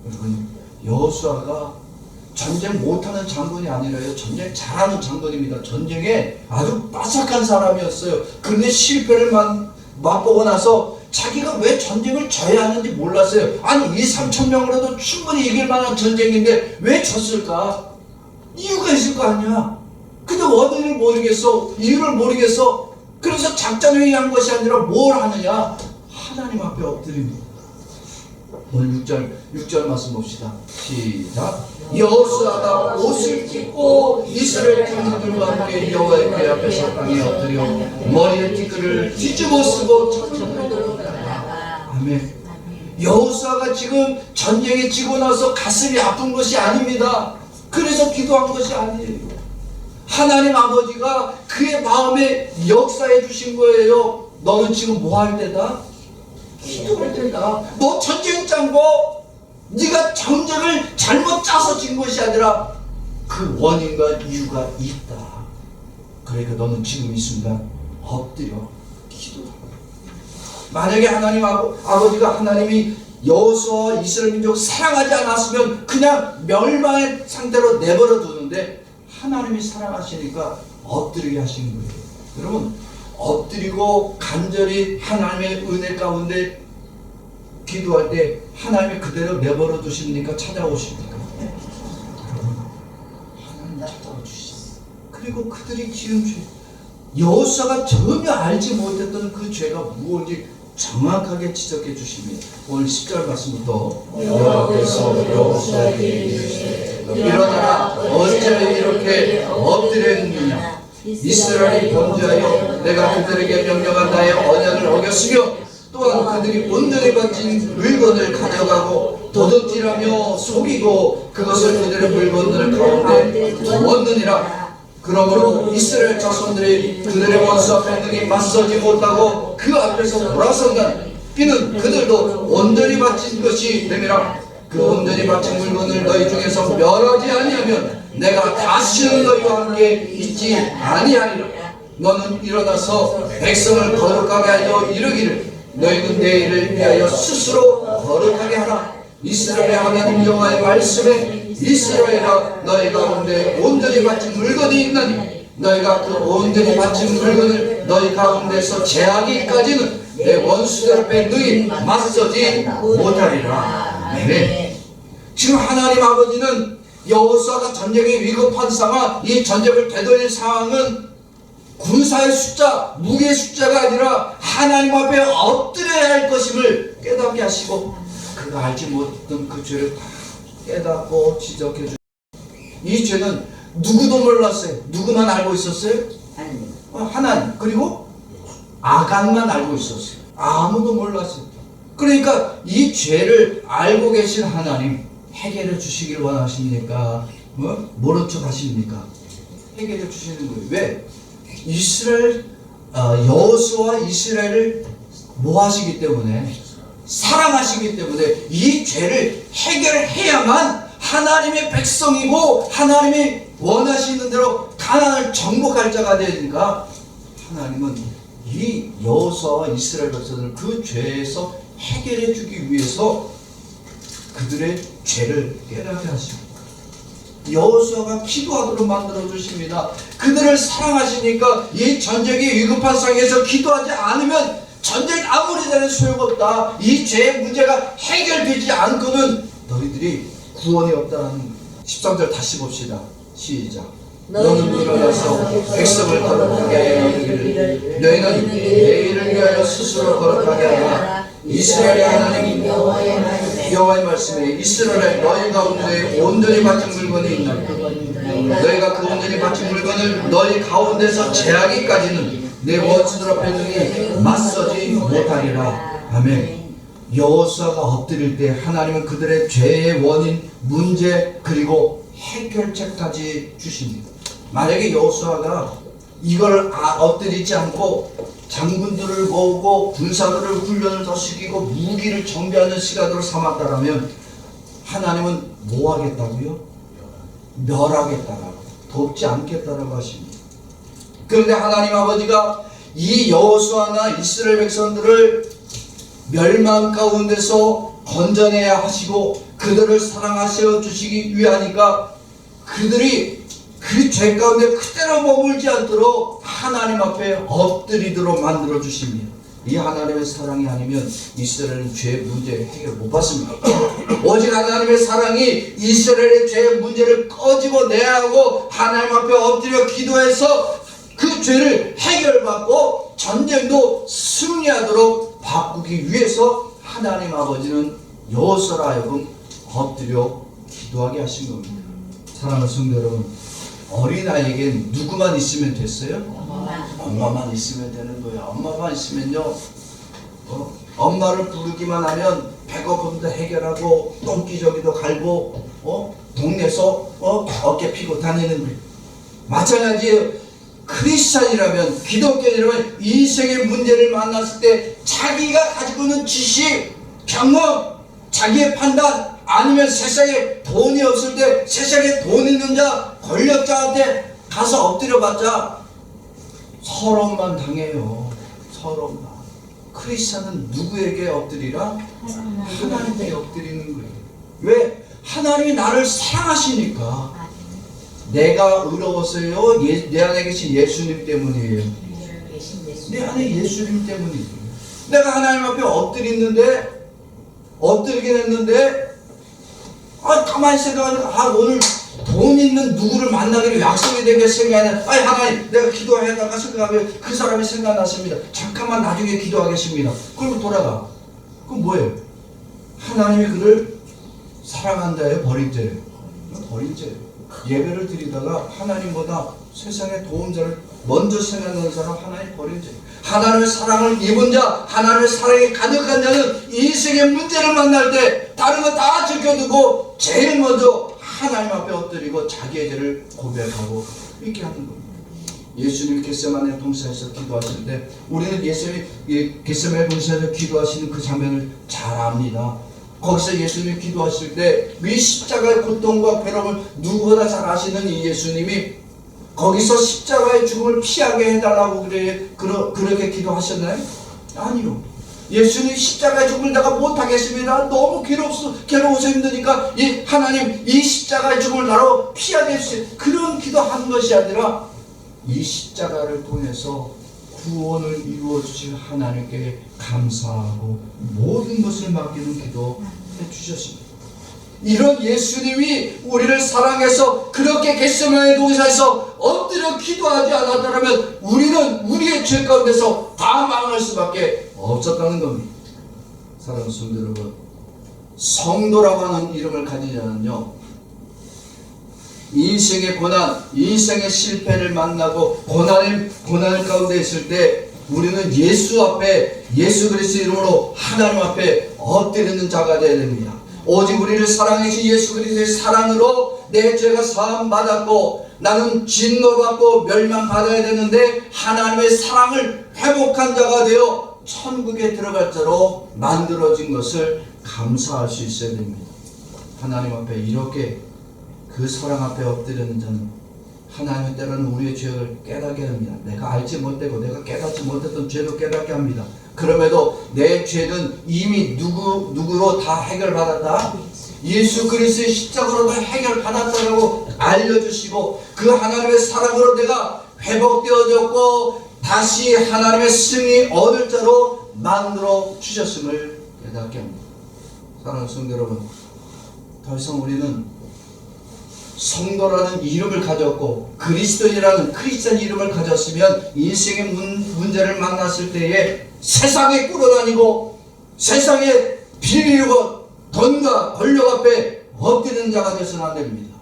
여러분, 여호수아가 전쟁 못하는 장군이 아니라요, 전쟁 잘하는 장군입니다. 전쟁에 아주 빠삭한 사람이었어요. 그런데 실패를 맛보고 나서 자기가 왜 전쟁을 져야 하는지 몰랐어요. 아니 2~3천 명으로도 충분히 이길 만한 전쟁인데 왜 졌을까? 이유가 있을 거 아니야. 근데 원인을 모르겠어, 이유를 모르겠어. 그래서 작전 회의한 것이 아니라 뭘 하느냐? 하나님 앞에 엎드립니다. 오늘 6절 말씀 봅시다. 시작. 여호수아가 옷을 찢고 이스라엘 장로들과 함께 여호와의 궤 앞에서 땅에 엎드려 머리에 티끌을 뒤집어 쓰고 천천히. 아멘. 여호수아가 지금 전쟁에 지고 나서 가슴이 아픈 것이 아닙니다. 그래서 기도한 것이 아니에요. 하나님 아버지가 그의 마음에 역사해 주신 거예요. 너는 지금 뭐 할 때다? 기도할 때다. 너 전쟁 짠 거 네가 전쟁을 잘못 짜서 진 것이 아니라 그 원인과 이유가 있다. 그러니까 너는 지금 이 순간 엎드려 기도하라. 만약에 하나님 아버지가 하나님이 여호수아와 이스라엘 민족 사랑하지 않았으면 그냥 멸망의 상태로 내버려 두는데 하나님이 사랑하시니까 엎드리게 하시는 거예요. 여러분, 엎드리고 간절히 하나님의 은혜 가운데 기도할 때 하나님이 그대로 내버려 두십니까? 찾아오십니까? 하나님 찾아와 주시죠. 그리고 그들이 지은 죄, 여호수아가 전혀 알지 못했던 그 죄가 무엇인지 정확하게 지적해 주십니다. 오늘 10절 말씀부터 여호와께서 여호수아에게 이르시되 일어나라, 어찌 이렇게 엎드렸느냐? 이스라엘이 범죄하여 내가 그들에게 명령한 나의 언약을 어겼으며 또한 그들이 온전히 바친 물건을 가져가고 도둑질하며 속이고 그것을 그들의 물건들 가운데 두었느니라. 그러므로 이스라엘 자손들이 그들의 원수 앞에 능히 맞서지 못하고 그 앞에서 돌아선다. 이는 그들도 온전히 바친 것이 됨이라. 그 온전히 바친 물건을 너희 중에서 멸하지 아니하면 내가 다시는 너희와 함께 있지 아니하리라. 너는 일어나서 백성을 거룩하게 하여 이르기를 너희는 내 일을 위하여 스스로 거룩하게 하라. 이스라엘의 하나님 여호와의 말씀에 이스라엘아, 너희 가운데 온전히 바친 물건이 있나니 너희가 그 온전히 바친 물건을 너희 가운데서 제하기까지는 내 원수들 앞에 너희 맞서지 못하리라. 네. 지금 하나님 아버지는 여호수아가 전쟁에 위급한 상황, 이 전쟁을 되돌릴 상황은 군사의 숫자, 무기의 숫자가 아니라 하나님 앞에 엎드려야 할 것임을 깨닫게 하시고 그가 알지 못했던 그 죄를 다 깨닫고 지적해 주시고 이 죄는 누구도 몰랐어요. 누구만 알고 있었어요? 하나님. 그리고 아간만 알고 있었어요. 아무도 몰랐어요. 그러니까 이 죄를 알고 계신 하나님 해결해 주시길 원하십니까? 모른 척 하십니까? 해결해 주시는 거예요. 왜? 이스라엘 여호수아와 이스라엘을 뭐 하시기 때문에 사랑하시기 때문에 이 죄를 해결해야만 하나님의 백성이고 하나님이 원하시는 대로 가나안을 정복할 자가 되니까 하나님은 이 여호수아와 이스라엘 백성을 그 죄에서 해결해 주기 위해서 그들의 죄를 깨닫게 하십니다. 여호수아가 기도하도록 만들어 주십니다. 그들을 사랑하시니까 이 전쟁이 위급한 상황에서 기도하지 않으면 전쟁 아무리 잘해도 소용없다. 이 죄의 문제가 해결되지 않고는 너희들이 구원이 없다는 13절 다시 봅시다. 시작. 너는 일어나서 백성을 거룩하게 하여 이르기를 너희는 내일을 위하여 스스로 거룩하게 하라. 이스라엘의 하나님 여호와의 말씀에 이스라엘의 너희 가운데 온전히 바친 물건이 있나 너희가 그 온전히 바친 물건을 너희 가운데서 제하기까지는 내 원수들 앞에 능히 맞서지 못하리라. 아멘. 여호수아가 엎드릴 때 하나님은 그들의 죄의 원인, 문제 그리고 해결책까지 주십니다. 만약에 여호수아가 이걸 엎드리지 않고 장군들을 모으고 군사들을 훈련을 더 시키고 무기를 정비하는 시간으로 삼았다라면 하나님은 뭐 하겠다고요? 멸하겠다라고, 돕지 않겠다라고 하십니다. 그런데 하나님 아버지가 이 여호수아나 이스라엘 백성들을 멸망 가운데서 건져내야 하시고 그들을 사랑하셔 주시기 위하니까 그들이 그 죄 가운데 그대로 머물지 않도록 하나님 앞에 엎드리도록 만들어 주십니다. 이 하나님의 사랑이 아니면 이스라엘은 죄의 문제를 해결 못 받습니다. 오직 하나님의 사랑이 이스라엘의 죄의 문제를 꺼집어내야 하고 하나님 앞에 엎드려 기도해서 그 죄를 해결받고 전쟁도 승리하도록 바꾸기 위해서 하나님 아버지는 여호수아로 하여금 엎드려 기도하게 하신 겁니다. 사랑하는 성도 여러분, 어린아이에겐 누구만 있으면 됐어요? 엄마만 있으면 되는 거예요. 엄마만 있으면요, 엄마를 부르기만 하면 배고픔도 해결하고 똥기저귀도 갈고 동네에서 어깨 피고 다니는 거예요. 마찬가지예요. 크리스찬이라면, 기독교인이라면 인생의 문제를 만났을 때 자기가 가지고 있는 지식, 경험, 자기의 판단, 아니면 세상에 돈이 없을 때 세상에 돈 있는 자, 권력자한테 가서 엎드려봤자 서론만 당해요. 서론만. 크리스찬은 누구에게 엎드리라? 하나님께 엎드리는 거예요. 왜? 하나님이 나를 사랑하시니까. 내가 의로워서요, 내 안에 계신 예수님 때문이에요. 내 안에 예수님 때문이에요. 내가 하나님 앞에 엎드리긴 했는데 가만히 생각하니까 오늘 돈 있는 누구를 만나기로 약속이 된 게 생각이 나요. 하나님, 내가 기도하다가 생각하면 그 사람이 생각났습니다. 잠깐만 나중에 기도하겠습니다. 그러면 돌아가. 그럼 뭐예요? 하나님이 그를 사랑한다예요? 버린 죄예요? 버린 죄예요. 예배를 드리다가 하나님보다 세상의 도움자를 먼저 생각하는 사람 하나님 버린 죄. 하나님의 사랑을 입은 자, 하나님의 사랑이 가득한 자는 인생의 문제를 만날 때 다른 거 다 지켜두고 제일 먼저 하나님 앞에 엎드리고 자기의 죄를 고백하고 이렇게 하는 겁니다. 예수님 겟세마네 동산에서 기도하실 때 우리는 예수님이 겟세마네 동산에서 기도하시는 그 장면을 잘 압니다. 거기서 예수님이 기도하실 때 이 십자가의 고통과 괴로움을 누구보다 잘 아시는 이 예수님이 거기서 십자가의 죽음을 피하게 해달라고 그렇게 기도하셨나요? 아니요. 예수님 십자가의 죽음을 내가 못하겠습니다. 너무 괴로워서 힘드니까 하나님 이 십자가의 죽음을 나로 피하게 해주세요. 그런 기도하는 것이 아니라 이 십자가를 통해서 구원을 이루어 주신 하나님께 감사하고 모든 것을 맡기는 기도 해주셨습니다. 이런 예수님이 우리를 사랑해서 그렇게 겟세마네 동산에서 엎드려 기도하지 않았다면 우리는 우리의 죄 가운데서 다 망할 수밖에 없었다는 겁니다. 사랑하는 성도 여러분, 성도라고 하는 이름을 가지자면요, 인생의 고난, 인생의 실패를 만나고 고난 가운데 있을 때 우리는 예수 앞에, 예수 그리스도 이름으로 하나님 앞에 엎드리는 자가 되어야 됩니다. 오직 우리를 사랑해 주신 예수 그리스도의 사랑으로 내 죄가 사함 받았고 나는 진노받고 멸망받아야 되는데 하나님의 사랑을 회복한 자가 되어 천국에 들어갈 자로 만들어진 것을 감사할 수 있어야 됩니다. 하나님 앞에 이렇게 그 사랑 앞에 엎드리는 자는 하나님은 때로는 우리의 죄를 깨닫게 합니다. 내가 알지 못하고 내가 깨닫지 못했던 죄도 깨닫게 합니다. 그럼에도 내 죄는 이미 누구로 다 해결받았다? 예수 그리스도의 십자가로 다 해결받았다라고 알려주시고 그 하나님의 사랑으로 내가 회복되어졌고 다시 하나님의 승리 얻을 자로 만들어 주셨음을 깨닫게 합니다. 사랑하는 성도 여러분, 더 이상 우리는 성도라는 이름을 가졌고 그리스도인이라는 크리스찬 이름을 가졌으면 인생의 문제를 만났을 때에 세상에 끌어다니고 세상의 비리고 돈과 권력 앞에 엎드리는 자가 되어서는 안 됩니다.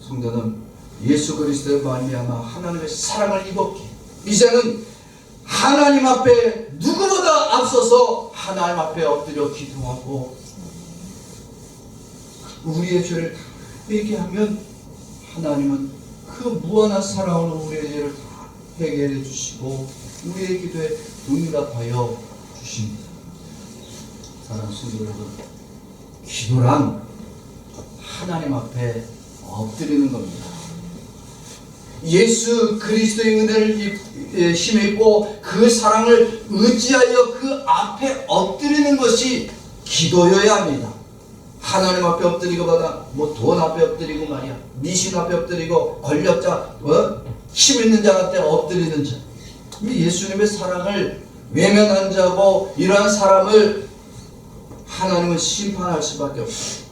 성도는 예수 그리스도의 말미암아 하나님의 사랑을 입었기에 이제는 하나님 앞에 누구보다 앞서서 하나님 앞에 엎드려 기도하고 우리의 죄를 다 회개하면 하나님은 그 무한한 사랑으로 우리의 죄를 다 해결해 주시고 우리의 기도에 응답하여 주십니다. 사랑하는 성도 여러분, 기도란 하나님 앞에 엎드리는 겁니다. 예수 그리스도의 은혜를 힘입고 그 사랑을 의지하여 그 앞에 엎드리는 것이 기도여야 합니다. 하나님 앞에 엎드리고보다 돈 앞에 엎드리고 말이야, 미신 앞에 엎드리고 권력자, 힘 있는 자한테 엎드리는 자, 예수님의 사랑을 외면한 자고 이러한 사람을 하나님은 심판할 수밖에 없어요.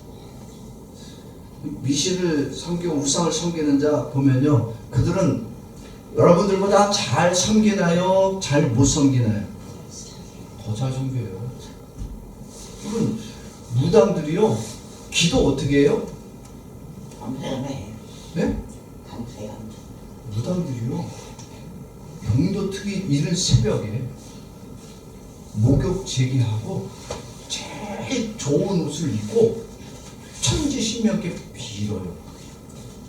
미신을 섬기고 우상을 섬기는 자 보면요, 그들은 여러분들보다 잘 섬기나요? 잘 못 섬기나요? 더 잘 섬겨요. 그건 무당들이요, 기도 어떻게 해요? 밤새네. 네? 밤새. 무당들이요, 병도 특히 이른 새벽에 목욕 제기하고 제일 좋은 옷을 입고 천지신명께 빌어요.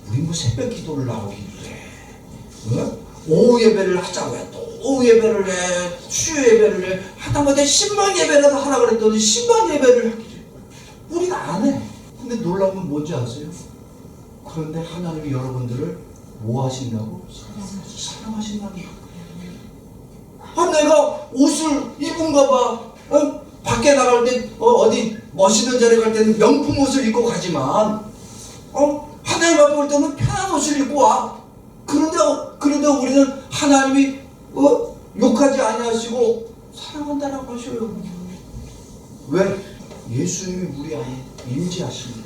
우리 뭐 새벽 기도를 나오길래 오후 예배를 하자고 해. 또 오후 예배를 해. 수요 예배를 해. 하다못해 신방 예배라도 하라 그랬더니 신방 예배를 하길래 우리가 안 해. 근데 놀라운 건 뭔지 아세요? 그런데 하나님이 여러분들을 뭐 하신다고? 사랑하신다는 거예요. 내가 옷을 입은가 봐. 밖에 나갈 때 어디 멋있는 자리 갈 때는 명품 옷을 입고 가지만 하나님 앞에 올 때는 편한 옷을 입고 와. 그런데 우리는 하나님이 욕하지 아니하시고 사랑한다라고 하셔요. 왜? 예수님이 우리 안에 임재하십니다.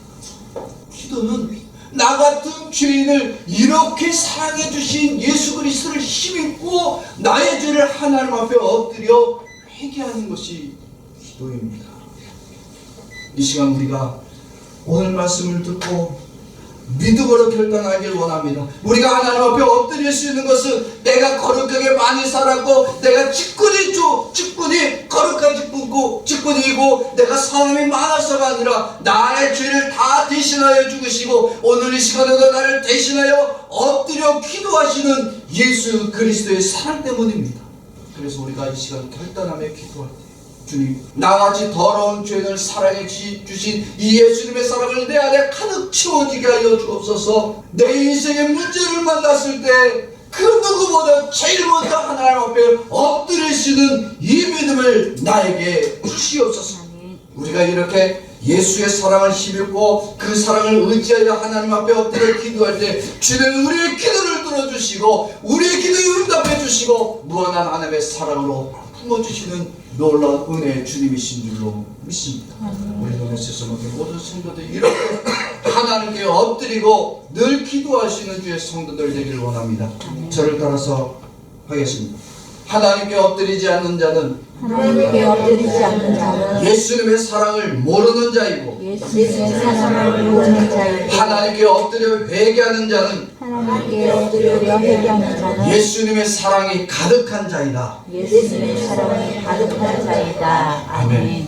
기도는 나 같은 죄인을 이렇게 사랑해 주신 예수 그리스도를 힘입고 나의 죄를 하나님 앞에 엎드려 회개하는 것이 기도입니다. 이 시간 우리가 오늘 말씀을 듣고 믿음으로 결단하길 원합니다. 우리가 하나님 앞에 엎드릴 수 있는 것은 내가 거룩하게 많이 살았고 내가 직분이 거룩한 직분이고 내가 사람이 많아서가 아니라 나의 죄를 다 대신하여 죽으시고 오늘 이 시간에도 나를 대신하여 엎드려 기도하시는 예수 그리스도의 사랑 때문입니다. 그래서 우리가 이 시간 결단하며 기도할 때 주님, 나같이 더러운 죄를 사랑해 주신 이 예수님의 사랑을 내 안에 가득 채워지게 하여 주옵소서. 내 인생의 문제를 만났을 때 그 누구보다 제일 먼저 하나님 앞에 엎드리시는 이 믿음을 나에게 주시옵소서. 우리가 이렇게 예수의 사랑을 힘입고 그 사랑을 의지하여 하나님 앞에 엎드려 기도할 때 주는 우리의 기도를 들어 들어주시고 우리의 기도에 응답해 주시고 무한한 하나님의 사랑으로 품어주시는 놀라운 은혜의 주님이신 줄로 믿습니다. 우리 동네에서 모든 성도들이 이렇게 하나님께 엎드리고 늘 기도하시는 주의 성도들 되기를 원합니다. 저를 따라서 하겠습니다. 하나님께 엎드리지 않는 자는 하나님께 엎드리지 않는 자는 예수님의 사랑을 모르는 자이고 예수님의 사랑을 모르는 자이고 하나님께 엎드려 회개하는 자는 하나님께 엎드려 회개하는 자는 예수님의 사랑이 가득한 자이다. 예수님의 사랑이 가득한 자이다. 아멘.